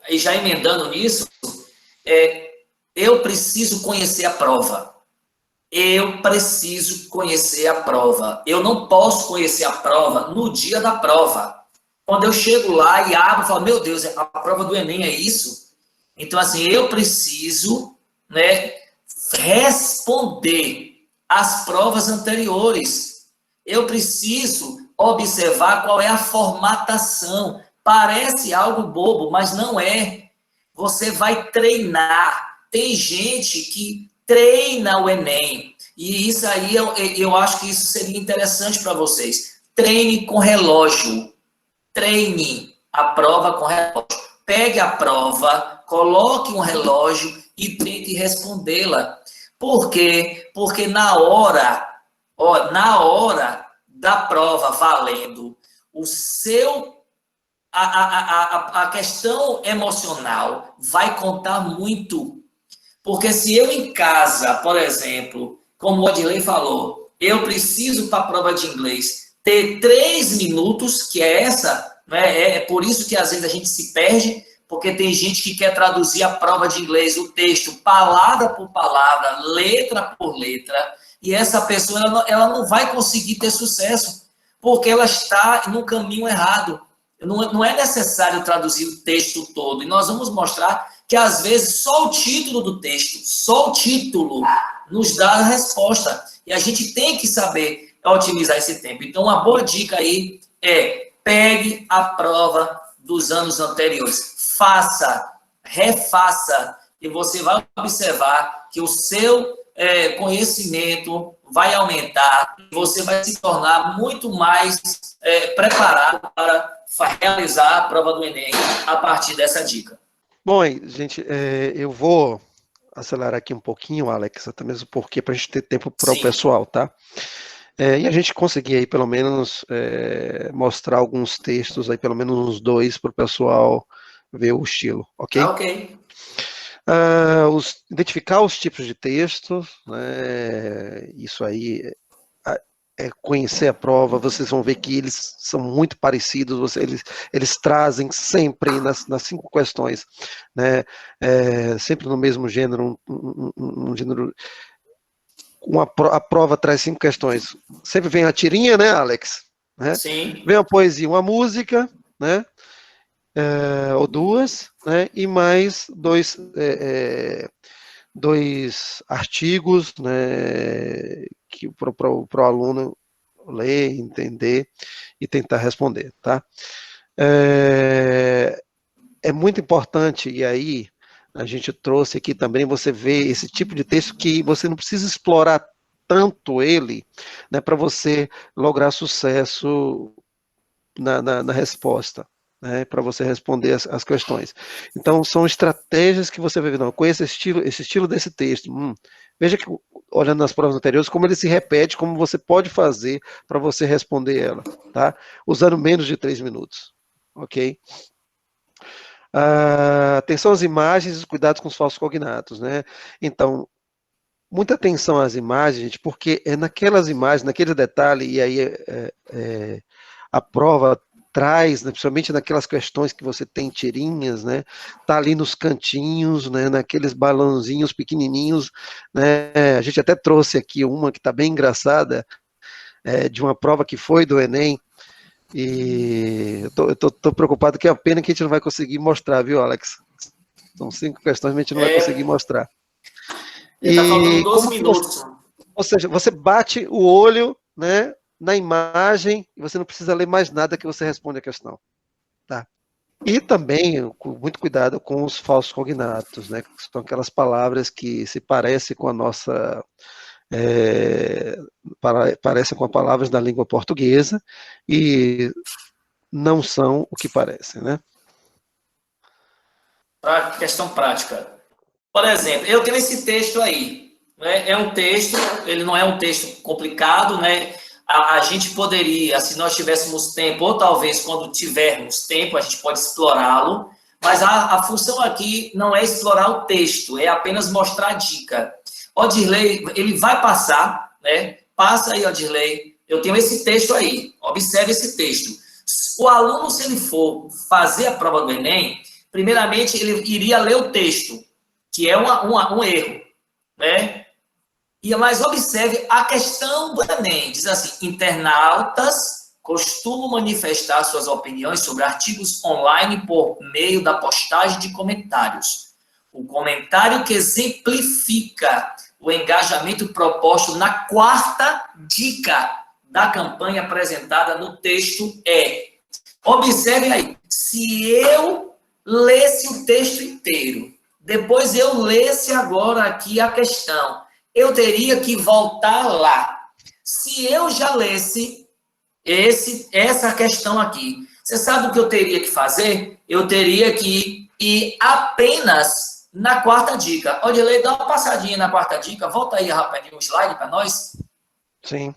Speaker 1: e já emendando nisso, eu preciso conhecer a prova. Eu preciso conhecer a prova. Eu não posso conhecer a prova no dia da prova. Quando eu chego lá e abro, eu falo: meu Deus, a prova do Enem é isso? Então, assim, eu preciso, né, responder às provas anteriores. Eu preciso observar qual é a formatação. Parece algo bobo, mas não é. Você vai treinar. Tem gente que treina o Enem. E isso aí, eu acho que isso seria interessante para vocês. Treine com relógio. Treine a prova com relógio. Pegue a prova, coloque um relógio e tente respondê-la. Por quê? Porque na hora da prova valendo, a questão emocional vai contar muito. Porque se eu em casa, por exemplo, como o Odilei falou, eu preciso para a prova de inglês ter 3 minutos, que é essa, né? É por isso que às vezes a gente se perde, porque tem gente que quer traduzir a prova de inglês, o texto, palavra por palavra, letra por letra, e essa pessoa ela não vai conseguir ter sucesso, porque ela está no caminho errado. Não é necessário traduzir o texto todo, e nós vamos mostrar que às vezes só o título do texto, só o título nos dá a resposta, e a gente tem que saber otimizar esse tempo. Então, uma boa dica aí é: pegue a prova dos anos anteriores, refaça, e você vai observar que o seu conhecimento vai aumentar, e você vai se tornar muito mais preparado para realizar a prova do Enem a partir dessa dica.
Speaker 2: Bom, gente, eu vou acelerar aqui um pouquinho, Alex, até mesmo porque para a gente ter tempo para o
Speaker 1: Sim.
Speaker 2: pessoal, tá? E a gente conseguir aí pelo menos mostrar alguns textos aí, pelo menos uns dois para o pessoal ver o estilo, ok?
Speaker 1: Ok.
Speaker 2: Identificar os tipos de texto, né, isso aí é conhecer a prova, vocês vão ver que eles são muito parecidos, eles trazem sempre nas 5 questões, né, sempre no mesmo gênero, um gênero, a prova traz 5 questões, sempre vem a tirinha, né, Alex? Né?
Speaker 1: Sim.
Speaker 2: Vem a poesia, uma música, né, ou duas, né, e mais dois artigos, né, que para o aluno ler, entender e tentar responder, tá? É muito importante, e aí a gente trouxe aqui também, você vê esse tipo de texto que você não precisa explorar tanto ele, né, para você lograr sucesso na resposta, né, para você responder as questões. Então, são estratégias que você vai ver, não, conheça esse estilo desse texto. Veja que, olhando nas provas anteriores, como ele se repete, como você pode fazer para você responder ela, tá? Usando menos de 3 minutos, ok? Atenção às imagens e cuidados com os falsos cognatos, né? Então, muita atenção às imagens, gente, porque é naquelas imagens, naquele detalhe, e aí a prova traz, né, principalmente naquelas questões que você tem tirinhas, né, tá ali nos cantinhos, né, naqueles balãozinhos pequenininhos, né, a gente até trouxe aqui uma que está bem engraçada, de uma prova que foi do Enem, e eu tô preocupado que é a pena que a gente não vai conseguir mostrar, viu, Alex? São 5 questões que a gente não vai conseguir mostrar.
Speaker 1: Tá faltando
Speaker 2: E
Speaker 1: 12
Speaker 2: como que você,
Speaker 1: minutos.
Speaker 2: ou seja, você bate o olho, né, na imagem e você não precisa ler mais nada que você responde a questão, tá? E também, com muito cuidado com os falsos cognatos, né, que são aquelas palavras que se parecem com a nossa, parecem com as palavras da língua portuguesa e não são o que parecem, né?
Speaker 1: Para questão prática. Por exemplo, eu tenho esse texto aí. Né? É um texto, ele não é um texto complicado, né? A gente poderia, se nós tivéssemos tempo, ou talvez quando tivermos tempo, a gente pode explorá-lo, mas a função aqui não é explorar o texto, é apenas mostrar a dica. Odirley, ele vai passar, né? Passa aí, Odirley. Eu tenho esse texto aí, observe esse texto. O aluno, se ele for fazer a prova do Enem, primeiramente ele iria ler o texto, que é um erro, né? Mas observe a questão do Enem, diz assim, internautas costumam manifestar suas opiniões sobre artigos online por meio da postagem de comentários. O comentário que exemplifica o engajamento proposto na 4ª dica da campanha apresentada no texto é, observe aí, se eu lesse o texto inteiro, depois eu lesse agora aqui a questão, eu teria que voltar lá. Se eu já lesse essa questão aqui, você sabe o que eu teria que fazer? Eu teria que ir apenas na 4ª dica. Odilei, dá uma passadinha na 4ª dica, volta aí rapidinho o slide para nós.
Speaker 2: Sim.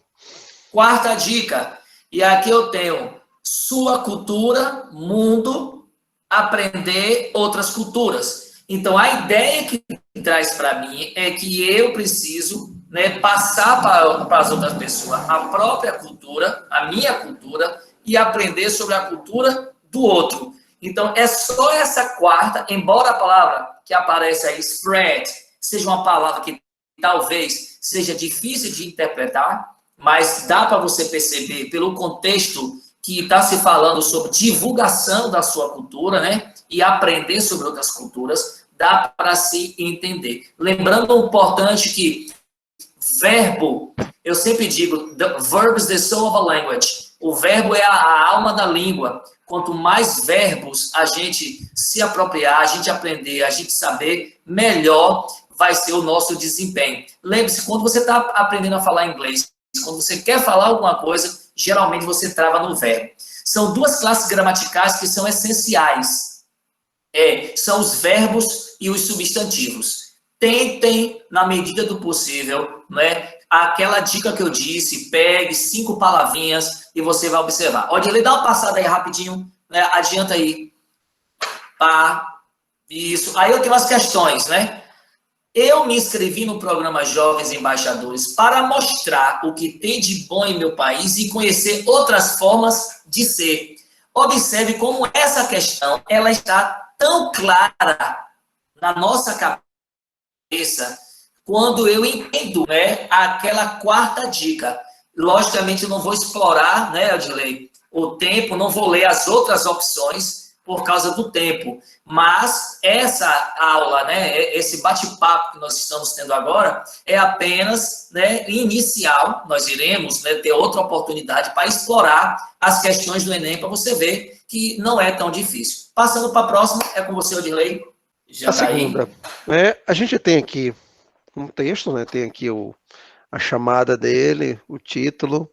Speaker 1: 4ª dica, e aqui eu tenho sua cultura, mundo, aprender outras culturas. Então, a ideia que traz para mim é que eu preciso, né, passar para as outras pessoas a própria cultura, a minha cultura, e aprender sobre a cultura do outro. Então, é só essa 4ª, embora a palavra que aparece aí, spread, seja uma palavra que talvez seja difícil de interpretar, mas dá para você perceber pelo contexto que está se falando sobre divulgação da sua cultura, né? E aprender sobre outras culturas, dá para se entender. Lembrando o importante que verbo, eu sempre digo, the verb is the soul of a language. O verbo é a alma da língua. Quanto mais verbos a gente se apropriar, a gente aprender, a gente saber, melhor vai ser o nosso desempenho. Lembre-se, quando você está aprendendo a falar inglês, quando você quer falar alguma coisa, geralmente você trava no verbo. São 2 classes gramaticais que são essenciais. São os verbos e os substantivos. tentem, na medida do possível, né, aquela dica que eu disse, pegue 5 palavrinhas e você vai observar. Odilei, dá uma passada aí rapidinho, né, adianta aí. Tá, isso. Aí eu tenho as questões, né? Eu me inscrevi no programa Jovens Embaixadores para mostrar o que tem de bom em meu país e conhecer outras formas de ser. Observe como essa questão ela está tão clara na nossa cabeça quando eu entendo, né, aquela quarta dica. Logicamente, eu não vou explorar, né, Odilei, o tempo, não vou ler as outras opções por causa do tempo. Mas essa aula, né, esse bate-papo que nós estamos tendo agora, é apenas, né, inicial. Nós iremos, né, ter outra oportunidade para explorar as questões do Enem, para você ver que não é tão difícil. Passando para a próxima, é com você, Odilei. Já
Speaker 2: A
Speaker 1: está aí.
Speaker 2: segunda, a gente tem aqui um texto, né? Tem aqui a chamada dele, o título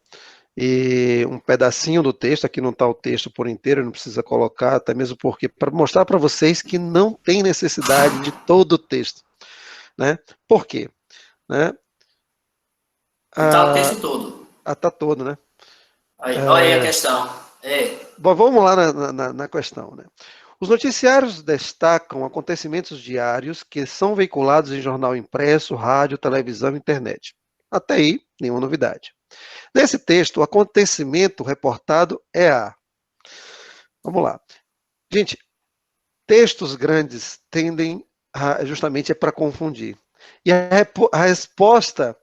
Speaker 2: e um pedacinho do texto. Aqui não está o texto por inteiro, não precisa colocar, até mesmo porque para mostrar para vocês que não tem necessidade de todo o texto, né? Por quê? Né?
Speaker 1: Está o texto todo.
Speaker 2: Tá todo, né?
Speaker 1: Aí, olha aí a questão.
Speaker 2: Bom, vamos lá na questão, né? Os noticiários destacam acontecimentos diários que são veiculados em jornal impresso, rádio, televisão e internet. Até aí, nenhuma novidade. Nesse texto, o acontecimento reportado é a... Vamos lá. Gente, textos grandes tendem justamente para confundir. E a resposta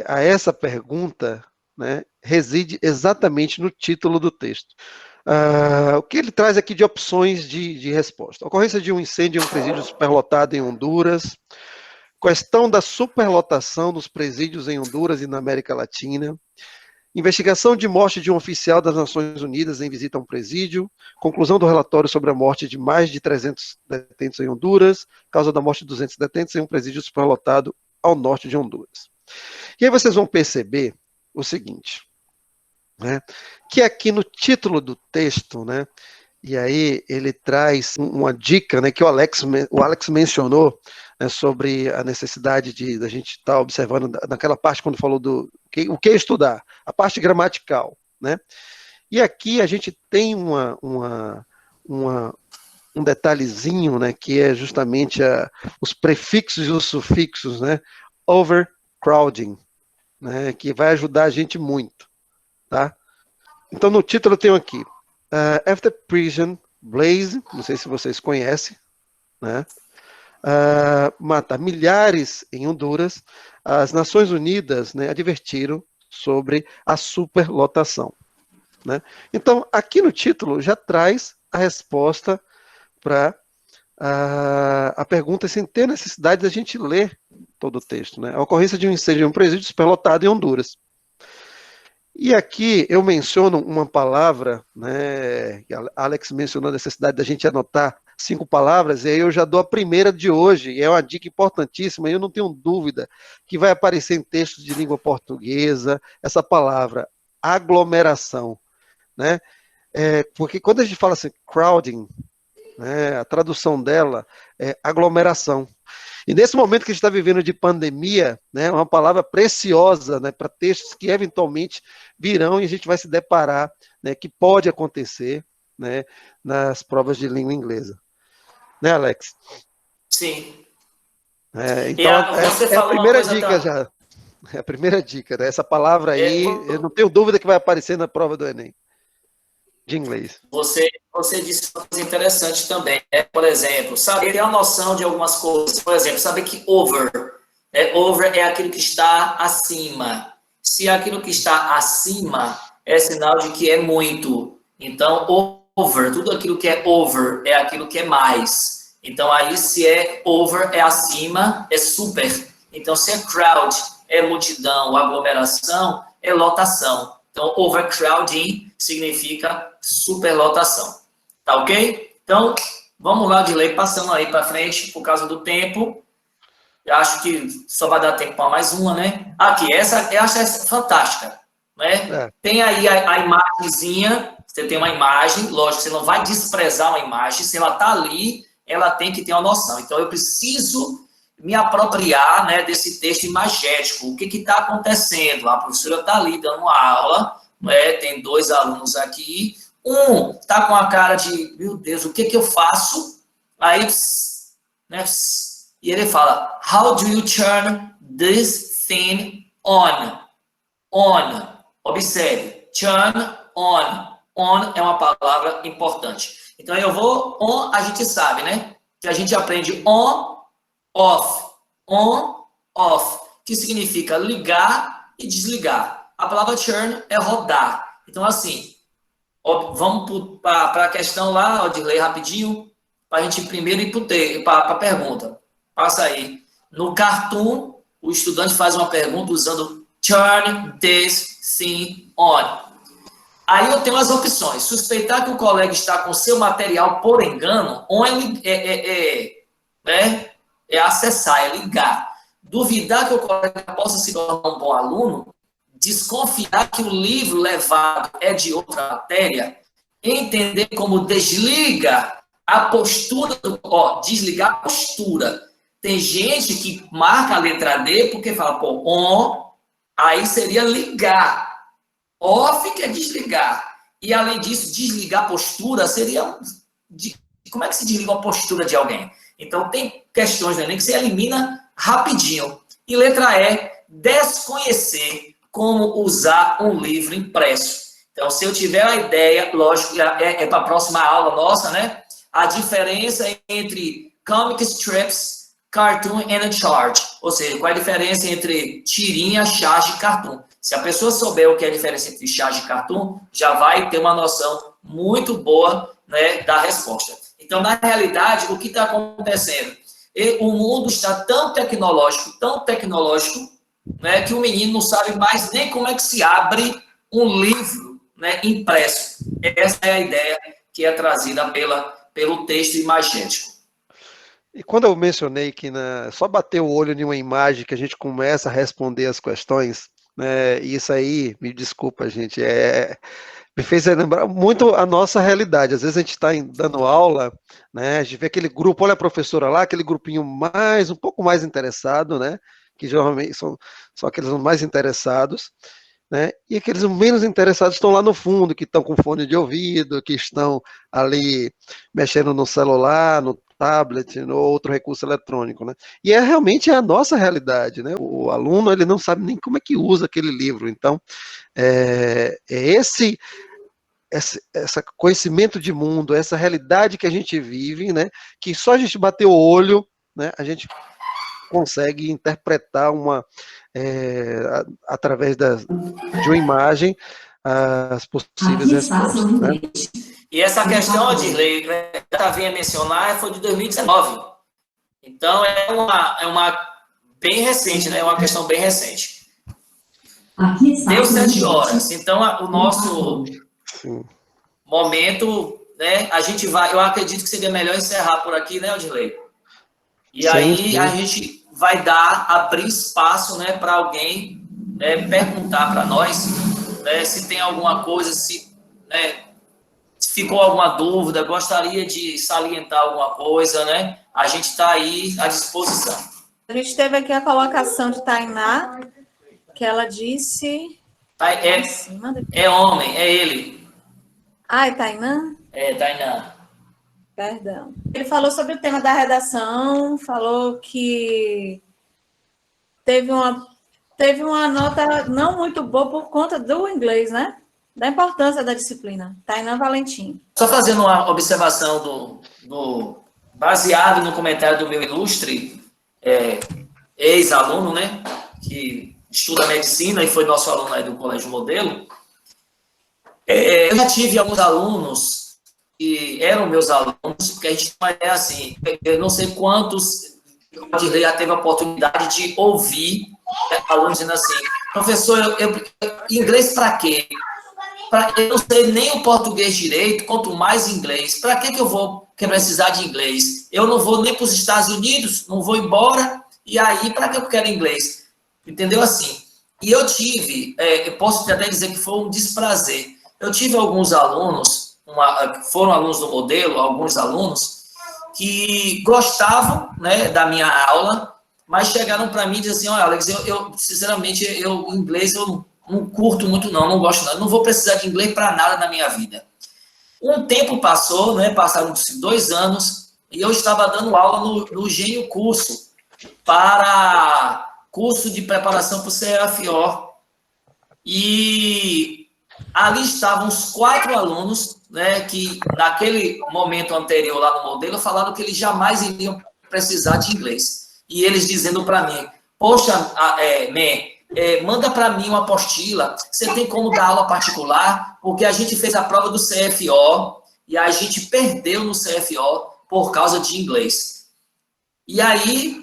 Speaker 2: a essa pergunta, né, reside exatamente no título do texto. O que ele traz aqui de opções de resposta? Ocorrência de um incêndio em um presídio superlotado em Honduras, questão da superlotação dos presídios em Honduras e na América Latina, investigação de morte de um oficial das Nações Unidas em visita a um presídio, conclusão do relatório sobre a morte de mais de 300 detentos em Honduras, causa da morte de 200 detentos em um presídio superlotado ao norte de Honduras. E aí vocês vão perceber o seguinte, né, que aqui no título do texto, né, e aí ele traz uma dica, né, que o Alex mencionou, né, sobre a necessidade da gente estar observando naquela parte quando falou o que estudar, a parte gramatical, né? E aqui a gente tem um detalhezinho, né, que é justamente os prefixos e os sufixos, né? Overcrowding, né, que vai ajudar a gente muito, tá? Então no título eu tenho aqui After Prison Blaze, não sei se vocês conhecem, né? Mata milhares em Honduras, as Nações Unidas, né, advertiram sobre a superlotação, né? Então, aqui no título já traz a resposta para a pergunta sem ter necessidade da gente ler todo o texto, né? A ocorrência de um incêndio em um presídio superlotado em Honduras. E aqui eu menciono uma palavra, né, que Alex mencionou a necessidade da gente anotar 5 palavras, e aí eu já dou a primeira de hoje, e é uma dica importantíssima, e eu não tenho dúvida que vai aparecer em textos de língua portuguesa, essa palavra, aglomeração, né? Porque quando a gente fala assim, crowding, né, a tradução dela é aglomeração. E nesse momento que a gente está vivendo de pandemia, né, uma palavra preciosa, né, para textos que eventualmente virão e a gente vai se deparar, né, que pode acontecer, né, nas provas de língua inglesa. Né, Alex?
Speaker 1: Sim.
Speaker 2: Então,
Speaker 1: você
Speaker 2: é a
Speaker 1: falou
Speaker 2: primeira dica já. É a primeira dica, né? Essa palavra aí, eu não tenho dúvida que vai aparecer na prova do Enem, de inglês.
Speaker 1: Você disse uma coisa interessante também, né? Por exemplo, saber ter a noção de algumas coisas. Por exemplo, saber que over é aquilo que está acima. Se aquilo que está acima é sinal de que é muito. Então, over, tudo aquilo que é over é aquilo que é mais. Então, aí, se é over, é acima, é super. Então, se é crowd, é multidão, aglomeração, é lotação. Então, overcrowding significa superlotação. Tá ok? Então, vamos lá, Dilei, passando aí para frente, por causa do tempo. Eu acho que só vai dar tempo para mais uma, né? Aqui, eu acho essa fantástica, né? Tem aí a imagenzinha, você tem uma imagem, lógico, você não vai desprezar uma imagem, se ela está ali, ela tem que ter uma noção. Então, eu preciso me apropriar, né, desse texto imagético. O que está acontecendo? A professora está ali dando uma aula, né, tem 2 alunos aqui, um está com a cara de, meu Deus, o que eu faço? Aí, né, e ele fala, how do you turn this thing on? On. Observe, turn on. On é uma palavra importante. Então, eu vou, on, a gente sabe, né? Que a gente aprende on, off, que significa ligar e desligar. A palavra turn é rodar. Então, assim, vamos para a questão lá, Odilei, rapidinho, para a gente primeiro ir para a pergunta. Passa aí. No cartoon, o estudante faz uma pergunta usando turn this thing on. Aí eu tenho as opções. Suspeitar que o colega está com seu material por engano, on é acessar, é ligar. Duvidar que o colega possa se tornar um bom aluno, desconfiar que o livro levado é de outra matéria, entender como desliga a postura, desligar a postura. Tem gente que marca a letra D porque fala, pô, on, aí seria ligar. Off que é desligar. E, além disso, desligar a postura seria... Como é que se desliga a postura de alguém? Então, tem questões no Enem que você elimina rapidinho. E letra E, desconhecer como usar um livro impresso. Então, se eu tiver a ideia, lógico, é para a próxima aula nossa, né? A diferença entre comic strips, cartoon and chart. Ou seja, qual é a diferença entre tirinha, charge e cartoon. Se a pessoa souber o que é a diferença entre charge e cartoon, já vai ter uma noção muito boa, né, da resposta. Então, na realidade, o que está acontecendo? O mundo está tão tecnológico, né, que o menino não sabe mais nem como é que se abre um livro, né, impresso. Essa é a ideia que é trazida pelo texto imagético.
Speaker 2: E quando eu mencionei que só bater o olho em uma imagem que a gente começa a responder as questões, né, isso aí, me desculpa, gente, me fez lembrar muito a nossa realidade. Às vezes a gente está dando aula, né, a gente vê aquele grupo, olha a professora lá, aquele grupinho um pouco mais interessado, né, que geralmente são aqueles mais interessados, né, e aqueles menos interessados estão lá no fundo, que estão com fone de ouvido, que estão ali mexendo no celular, no tablet, ou outro recurso eletrônico, né? E realmente a nossa realidade, né? O aluno, ele não sabe nem como é que usa aquele livro. Então, esse conhecimento de mundo, essa realidade que a gente vive, né? Que só a gente bater o olho, né? A gente consegue interpretar através de uma imagem as possíveis respostas, né?
Speaker 1: E essa questão, Odilei, que eu vinha mencionar, foi de 2019. Então, é uma bem recente, né? É uma questão bem recente. Deu 7 horas. Então, o nosso momento, né? A gente vai... Eu acredito que seria melhor encerrar por aqui, né, Odilei? E aí, a gente vai abrir espaço, né, para alguém, né, perguntar para nós, né, se tem alguma coisa, se ficou alguma dúvida, gostaria de salientar alguma coisa, né? A gente está aí à disposição.
Speaker 3: A gente teve aqui a colocação de Tainá, que ela disse...
Speaker 1: É homem, é ele.
Speaker 3: Ah, é Tainá?
Speaker 1: É, Tainá.
Speaker 3: Perdão. Ele falou sobre o tema da redação, falou que teve uma nota não muito boa por conta do inglês, né? Da importância da disciplina. Tainá Valentim.
Speaker 1: Só fazendo uma observação baseado no comentário do meu ilustre ex-aluno, né, que estuda medicina e foi nosso aluno aí do Colégio Modelo. Eu já tive alguns alunos que eram meus alunos, porque a gente é assim, eu não sei quantos o Odilei já teve a oportunidade de ouvir alunos dizendo assim, professor, inglês para quê? Eu não sei nem o português direito, quanto mais inglês. Para que eu vou precisar de inglês? Eu não vou nem para os Estados Unidos, não vou embora, e aí, para que eu quero inglês? Entendeu assim? E eu tive, eu posso até dizer que foi um desprazer. Eu tive alguns alunos, foram alunos do modelo, alguns alunos, que gostavam, né, da minha aula, mas chegaram para mim e disseram assim, olha, Alex, sinceramente, inglês eu não curto muito não gosto não, eu não vou precisar de inglês para nada na minha vida. Um tempo passou, né, passaram 2 anos, e eu estava dando aula no Gênio Curso, para curso de preparação para o CFO. E ali estavam os 4 alunos, né, que naquele momento anterior lá no modelo falaram que eles jamais iriam precisar de inglês. E eles dizendo para mim, poxa, manda para mim uma apostila, você tem como dar aula particular? Porque a gente fez a prova do CFO e a gente perdeu no CFO por causa de inglês. E aí,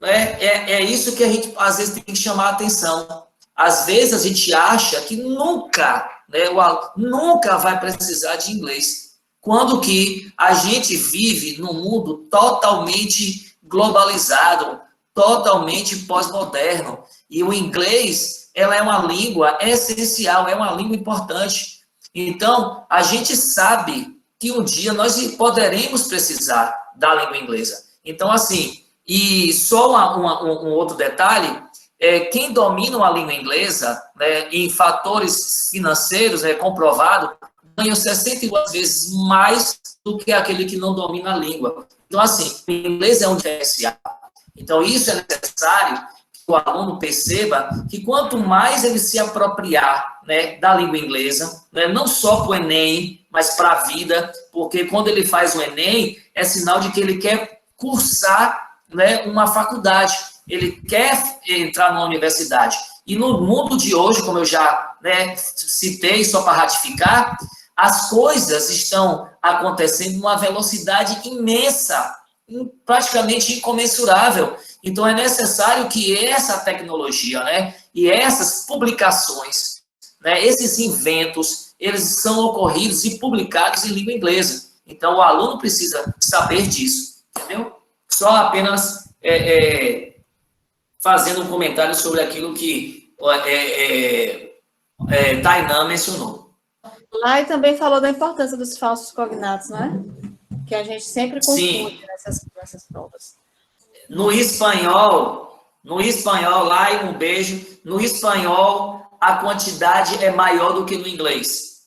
Speaker 1: é isso que a gente, às vezes, tem que chamar a atenção. Às vezes, a gente acha que nunca, né, o aluno nunca vai precisar de inglês, quando que a gente vive num mundo totalmente globalizado, totalmente pós-moderno. E o inglês, ela é uma língua essencial, é uma língua importante. Então, a gente sabe que um dia nós poderemos precisar da língua inglesa. Então, assim, e só um outro detalhe, quem domina a língua inglesa, né, em fatores financeiros, comprovado, ganha 62 vezes mais do que aquele que não domina a língua. Então, assim, o inglês é um diferencial. Então, isso é necessário que o aluno perceba que quanto mais ele se apropriar, né, da língua inglesa, né, não só para o Enem, mas para a vida, porque quando ele faz o Enem, é sinal de que ele quer cursar, né, uma faculdade, ele quer entrar numa universidade. E no mundo de hoje, como eu já, né, citei, só para ratificar, as coisas estão acontecendo numa velocidade imensa, praticamente incomensurável. Então, é necessário que essa tecnologia, né, e essas publicações, né, esses inventos, eles são ocorridos e publicados em língua inglesa. Então, o aluno precisa saber disso, entendeu? Só apenas fazendo um comentário sobre aquilo que Tainan mencionou.
Speaker 3: Lá e também falou da importância dos falsos cognatos, não é? Que a gente sempre confunde nessas provas.
Speaker 1: No espanhol, lá e um beijo, no espanhol a quantidade é maior do que no inglês.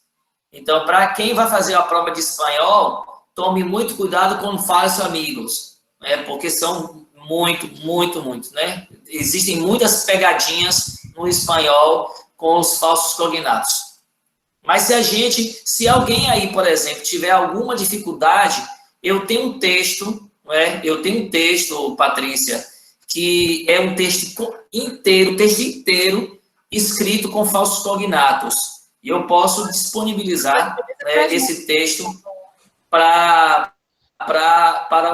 Speaker 1: Então, para quem vai fazer a prova de espanhol, tome muito cuidado com falsos amigos, né? Porque são muito, né? Existem muitas pegadinhas no espanhol com os falsos cognatos. Mas se alguém aí, por exemplo, tiver alguma dificuldade, eu tenho um texto, Patrícia, que é um texto inteiro, escrito com falsos cognatos. E eu posso disponibilizar, né, esse texto para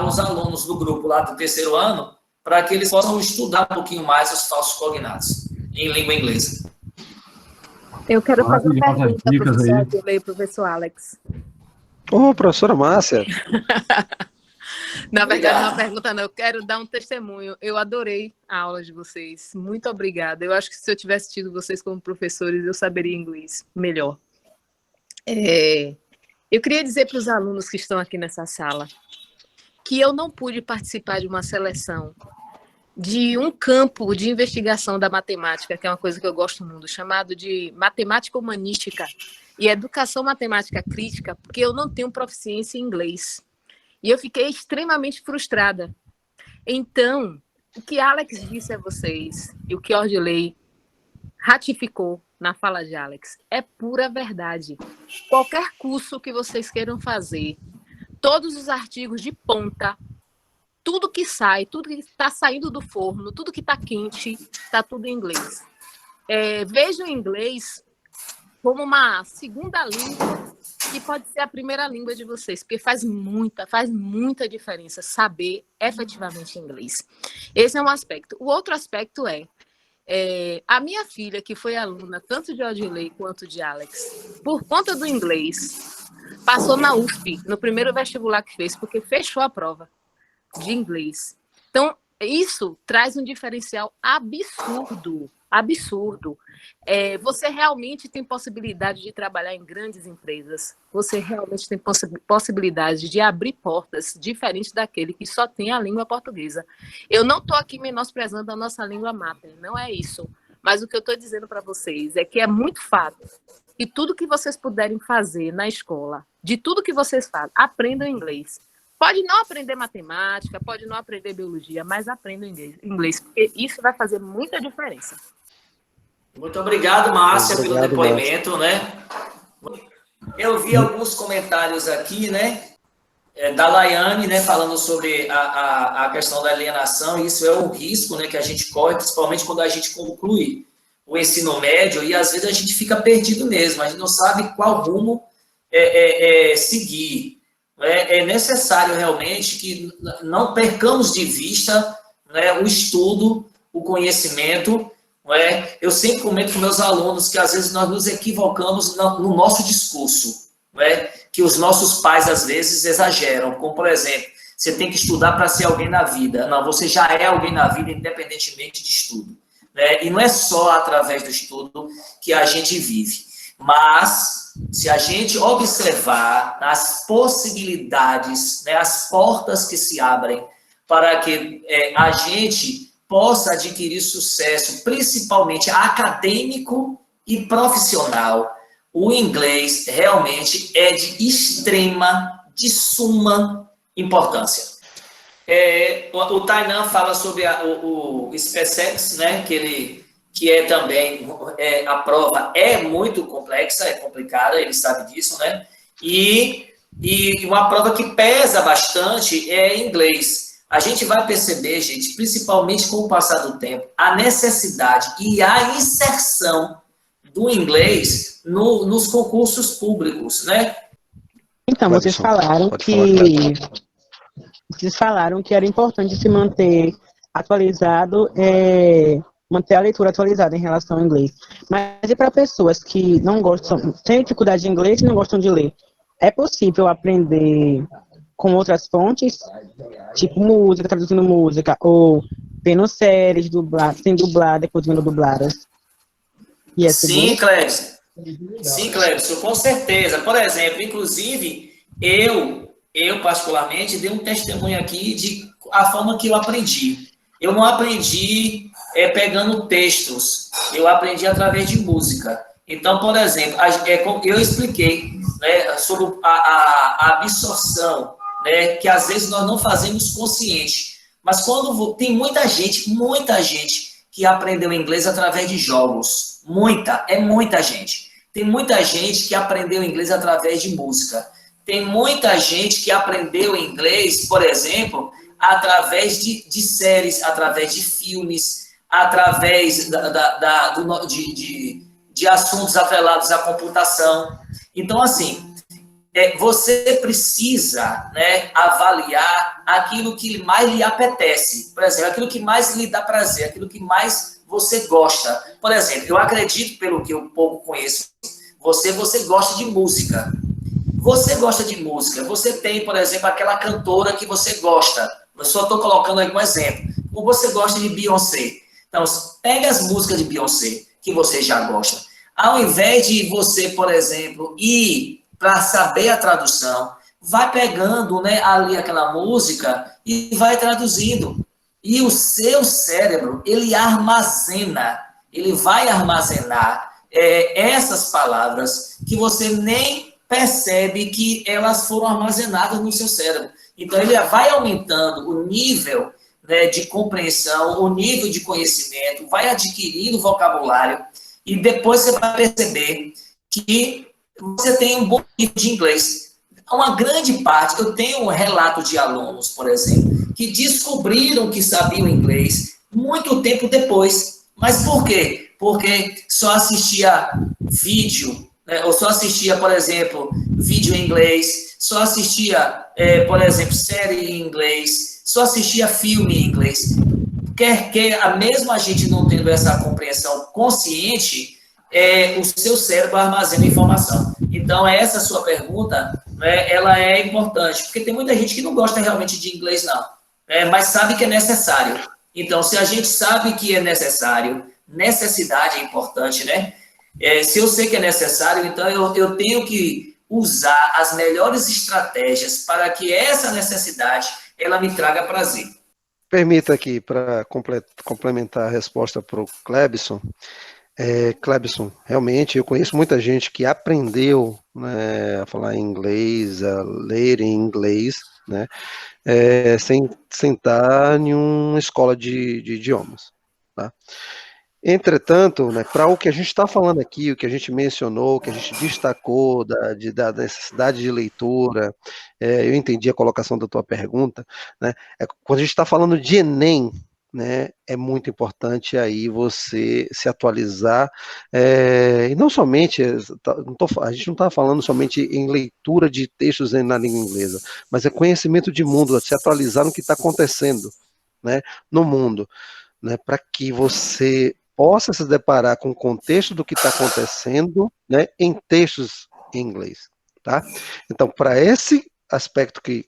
Speaker 1: os alunos do grupo lá do 3º ano, para que eles possam estudar um pouquinho mais os falsos cognatos em língua inglesa.
Speaker 4: Eu quero fazer uma pergunta, professor Adilei e professor Alex.
Speaker 2: Professora Márcia.
Speaker 4: Na verdade, não é uma pergunta, não. Eu quero dar um testemunho. Eu adorei a aula de vocês. Muito obrigada. Eu acho que se eu tivesse tido vocês como professores, eu saberia inglês melhor. Eu queria dizer para os alunos que estão aqui nessa sala que eu não pude participar de uma seleção de um campo de investigação da matemática, que é uma coisa que eu gosto muito, chamado de matemática humanística e educação matemática crítica, porque eu não tenho proficiência em inglês. E eu fiquei extremamente frustrada. Então, o que Alex disse a vocês e o que Ordilei ratificou na fala de Alex é pura verdade. Qualquer curso que vocês queiram fazer, todos os artigos de ponta, tudo que sai, tudo que está saindo do forno, tudo que está quente, está tudo em inglês. Veja o inglês como uma segunda língua que pode ser a primeira língua de vocês, porque faz muita diferença saber efetivamente inglês. Esse é um aspecto. O outro aspecto a minha filha, que foi aluna tanto de Odilei quanto de Alex, por conta do inglês, passou na USP, no primeiro vestibular que fez, porque fechou a prova de inglês. Então, isso traz um diferencial absurdo absurdo. Você realmente tem possibilidade de trabalhar em grandes empresas, você realmente tem possibilidade de abrir portas diferentes daquele que só tem a língua portuguesa. Eu não estou aqui menosprezando a nossa língua mater, não é isso. Mas o que eu estou dizendo para vocês é que é muito fato que tudo que vocês puderem fazer na escola, de tudo que vocês fazem, aprendam inglês. Pode não aprender matemática, pode não aprender biologia, mas aprendam inglês, porque isso vai fazer muita diferença.
Speaker 1: Muito obrigado, Márcia, pelo depoimento, né? Eu vi alguns comentários aqui, né? Da Laiane, né, falando sobre a questão da alienação, e isso é um risco, né, que a gente corre, principalmente quando a gente conclui o ensino médio, e às vezes a gente fica perdido mesmo, a gente não sabe qual rumo seguir. É necessário realmente que não percamos de vista, né, o estudo, o conhecimento. Eu sempre comento com meus alunos que às vezes nós nos equivocamos no nosso discurso, que os nossos pais às vezes exageram, como por exemplo, você tem que estudar para ser alguém na vida. Não, você já é alguém na vida independentemente de estudo. E não é só através do estudo que a gente vive. Mas, se a gente observar as possibilidades, né, as portas que se abrem para que a gente possa adquirir sucesso, principalmente acadêmico e profissional, o inglês realmente é de suma importância. O Tainan fala sobre o SpaceX, né, que é também, a prova é muito complexa, é complicada, ele sabe disso, né? E uma prova que pesa bastante é inglês. A gente vai perceber, gente, principalmente com o passar do tempo, a necessidade e a inserção do inglês nos concursos públicos, né?
Speaker 5: Então, vocês falaram que era importante se manter atualizado, manter a leitura atualizada em relação ao inglês. Mas e para pessoas que não gostam, têm dificuldade de inglês e não gostam de ler, é possível aprender com outras fontes, tipo música, traduzindo música, ou vendo séries sem dublar, depois vendo dubladas?
Speaker 1: Sim, Cléber. Sim, Cléber, com certeza. Por exemplo, inclusive, eu particularmente dei um testemunho aqui de a forma que eu aprendi. Eu não aprendi pegando textos, eu aprendi através de música. Então, por exemplo, eu expliquei, né, sobre a absorção, né, que às vezes nós não fazemos consciente. Mas quando tem muita gente que aprendeu inglês através de jogos. Muita gente. Tem muita gente que aprendeu inglês através de música. Tem muita gente que aprendeu inglês, por exemplo, através de séries, através de filmes, através de assuntos atrelados à computação. Então, assim, você precisa, né, avaliar aquilo que mais lhe apetece. Por exemplo, aquilo que mais lhe dá prazer, aquilo que mais você gosta. Por exemplo, eu acredito, pelo que eu pouco conheço, você gosta de música. Você gosta de música. Você tem, por exemplo, aquela cantora que você gosta. Eu só estou colocando aqui um exemplo. Ou você gosta de Beyoncé. Então, pega as músicas de Beyoncé, que você já gosta. Ao invés de você, por exemplo, ir para saber a tradução, vai pegando, né, ali aquela música e vai traduzindo. E o seu cérebro, ele vai armazenar essas palavras que você nem percebe que elas foram armazenadas no seu cérebro. Então, ele vai aumentando o nível, né, de compreensão, o nível de conhecimento, vai adquirindo vocabulário, e depois você vai perceber que você tem um bom nível de inglês. Uma grande parte, eu tenho um relato de alunos, por exemplo, que descobriram que sabiam inglês muito tempo depois. Mas por quê? Porque só assistia vídeo, né, ou só assistia, por exemplo, vídeo em inglês, só assistia, por exemplo, série em inglês, só assistia filme em inglês. Mesmo a gente não tendo essa compreensão consciente, o seu cérebro armazena informação. Então, essa sua pergunta, né, ela é importante, porque tem muita gente que não gosta realmente de inglês, não, mas sabe que é necessário. Então, se a gente sabe que é necessário, necessidade é importante, né? Se eu sei que é necessário, então eu tenho que usar as melhores estratégias para que essa necessidade, ela me traga prazer.
Speaker 2: Permita aqui, para complementar a resposta para o Clebson. Clebson, realmente, eu conheço muita gente que aprendeu, né, a falar inglês, a ler em inglês, né, sem estar em uma escola de idiomas, tá? Entretanto, né, para o que a gente está falando aqui, o que a gente mencionou, o que a gente destacou da necessidade de leitura, eu entendi a colocação da tua pergunta, né, quando a gente está falando de Enem, né, é muito importante aí você se atualizar, e não somente, a gente não está falando somente em leitura de textos na língua inglesa, mas é conhecimento de mundo, se atualizar no que está acontecendo, né, no mundo, né, para que você possa se deparar com o contexto do que está acontecendo, né, em textos em inglês, tá? Então, para esse aspecto que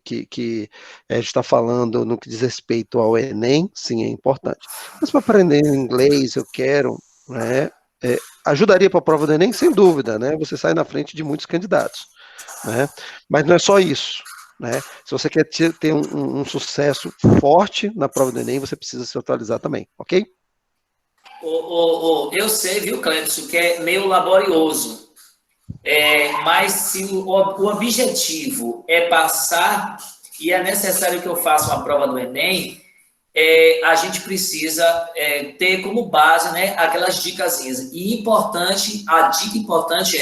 Speaker 2: a gente está falando no que diz respeito ao Enem, sim, é importante. Mas para aprender inglês, eu quero, né, ajudaria para a prova do Enem, sem dúvida, né? Você sai na frente de muitos candidatos, né? Mas não é só isso, né? Se você quer ter um sucesso forte na prova do Enem, você precisa se atualizar também, ok?
Speaker 1: Eu sei, viu, Clemson, que é meio laborioso, mas se o objetivo é passar e é necessário que eu faça uma prova do Enem, a gente precisa ter como base, né, aquelas dicasinhas. E a dica importante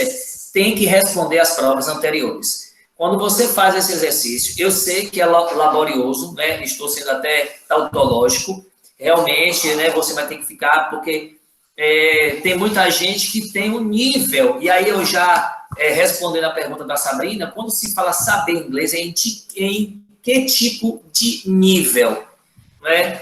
Speaker 1: tem que responder as provas anteriores. Quando você faz esse exercício, eu sei que é laborioso, né, estou sendo até tautológico, realmente, né, você vai ter que ficar, porque tem muita gente que tem um nível, e aí eu já respondendo a pergunta da Sabrina, quando se fala saber inglês, em que tipo de nível? Né?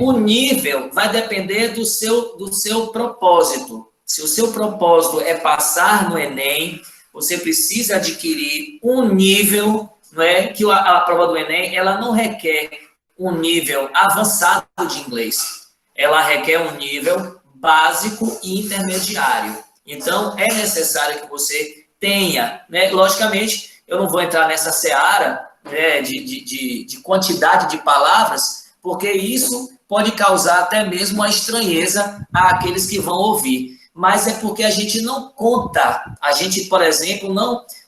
Speaker 1: O nível vai depender do seu propósito. Se o seu propósito é passar no Enem, você precisa adquirir um nível, né, que a prova do Enem ela não requer um nível avançado de inglês. Ela requer um nível básico e intermediário. Então, é necessário que você tenha, né? Logicamente, eu não vou entrar nessa seara, né, de quantidade de palavras, porque isso pode causar até mesmo uma estranheza àqueles que vão ouvir. Mas é porque a gente não conta, a gente, por exemplo,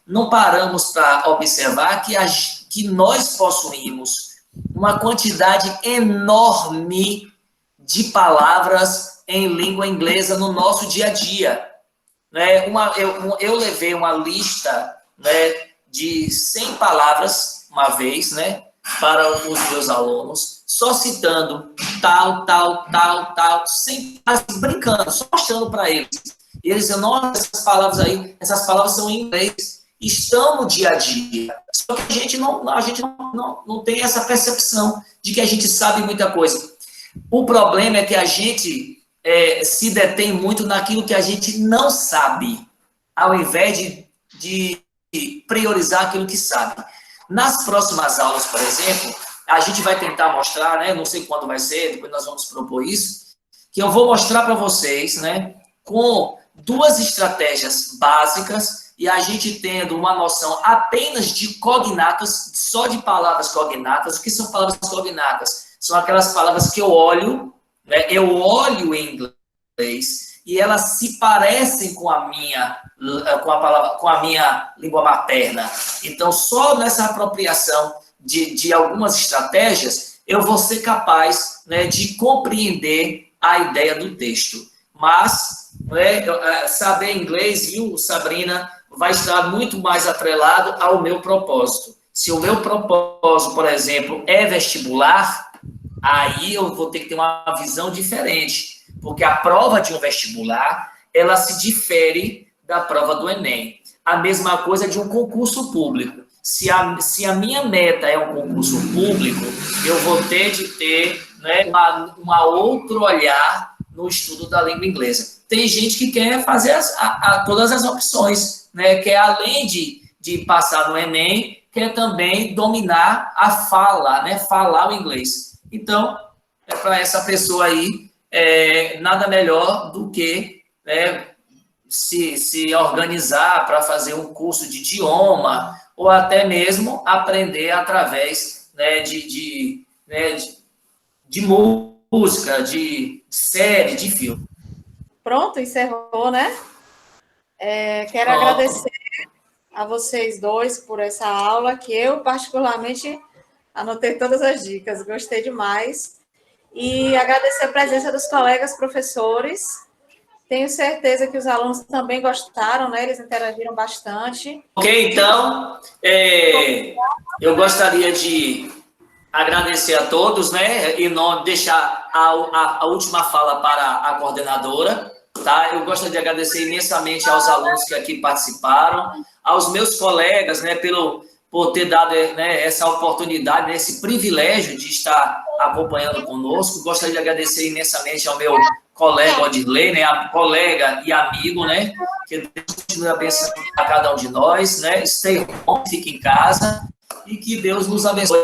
Speaker 1: não paramos para observar que nós possuímos uma quantidade enorme de palavras em língua inglesa no nosso dia a dia. Né? Eu levei uma lista, né, de 100 palavras uma vez, né, para os meus alunos, só citando tal, sem brincando, só mostrando para eles. E eles dizem, nossa, essas palavras são em inglês, estão no dia a dia. Só que a gente não tem essa percepção de que a gente sabe muita coisa. O problema é que a gente se detém muito naquilo que a gente não sabe, ao invés de priorizar aquilo que sabe. Nas próximas aulas, por exemplo, a gente vai tentar mostrar, né, não sei quando vai ser, depois nós vamos propor isso, que eu vou mostrar para vocês, né, com 2 estratégias básicas e a gente tendo uma noção apenas de cognatas, só de palavras cognatas. O que são palavras cognatas? São aquelas palavras que eu olho, né, em inglês e elas se parecem com a minha língua materna. Então, só nessa apropriação de algumas estratégias, eu vou ser capaz, né, de compreender a ideia do texto. Mas, né, saber inglês, viu, Sabrina, vai estar muito mais atrelado ao meu propósito. Se o meu propósito, por exemplo, é vestibular, aí eu vou ter que ter uma visão diferente, porque a prova de um vestibular, ela se difere da prova do Enem. A mesma coisa de um concurso público. Se a minha meta é um concurso público, eu vou ter de ter, né, uma outro olhar no estudo da língua inglesa. Tem gente que quer fazer todas as opções, né, quer além de passar no Enem, quer também dominar a fala, né, falar o inglês. Então, é para essa pessoa aí nada melhor do que se organizar para fazer um curso de idioma, ou até mesmo aprender através de música, de série, de filme.
Speaker 3: Pronto, encerrou, né? Quero agradecer a vocês dois por essa aula, que eu, particularmente, anotei todas as dicas, gostei demais. E agradecer a presença dos colegas professores. Tenho certeza que os alunos também gostaram, né? Eles interagiram bastante.
Speaker 1: Ok, então, eu gostaria de agradecer a todos, né? E não deixar a última fala para a coordenadora, tá? Eu gostaria de agradecer imensamente aos alunos que aqui participaram, aos meus colegas, né? Por ter dado essa oportunidade, esse privilégio de estar acompanhando conosco. Gostaria de agradecer imensamente ao meu colega Odirley, né? A colega e amigo, né? Que Deus continue abençoando a cada um de nós, né? Stay home, fique em casa, e que Deus nos abençoe,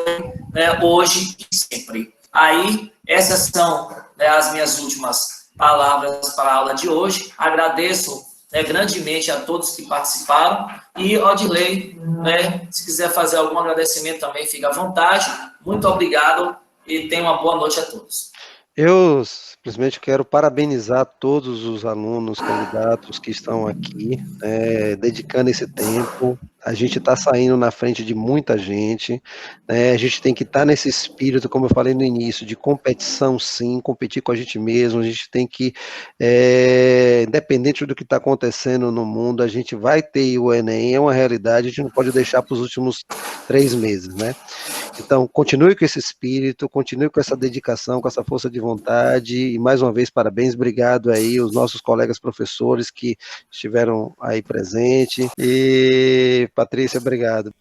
Speaker 1: né, hoje e sempre. Aí, essas são, né, as minhas últimas palavras para a aula de hoje. Agradeço, né, grandemente a todos que participaram. E, Odirley, né, se quiser fazer algum agradecimento também, fique à vontade. Muito obrigado e tenha uma boa noite a todos.
Speaker 2: Eu simplesmente quero parabenizar todos os alunos, candidatos que estão aqui, dedicando esse tempo. A gente está saindo na frente de muita gente, né? A gente tem que estar nesse espírito, como eu falei no início, de competição, sim, competir com a gente mesmo. A gente tem que, independente do que está acontecendo no mundo, a gente vai ter o Enem, é uma realidade, a gente não pode deixar para os últimos 3 meses, né? Então, continue com esse espírito, continue com essa dedicação, com essa força de vontade, e mais uma vez, parabéns, obrigado aí os nossos colegas professores que estiveram aí presentes, e Patrícia, obrigado.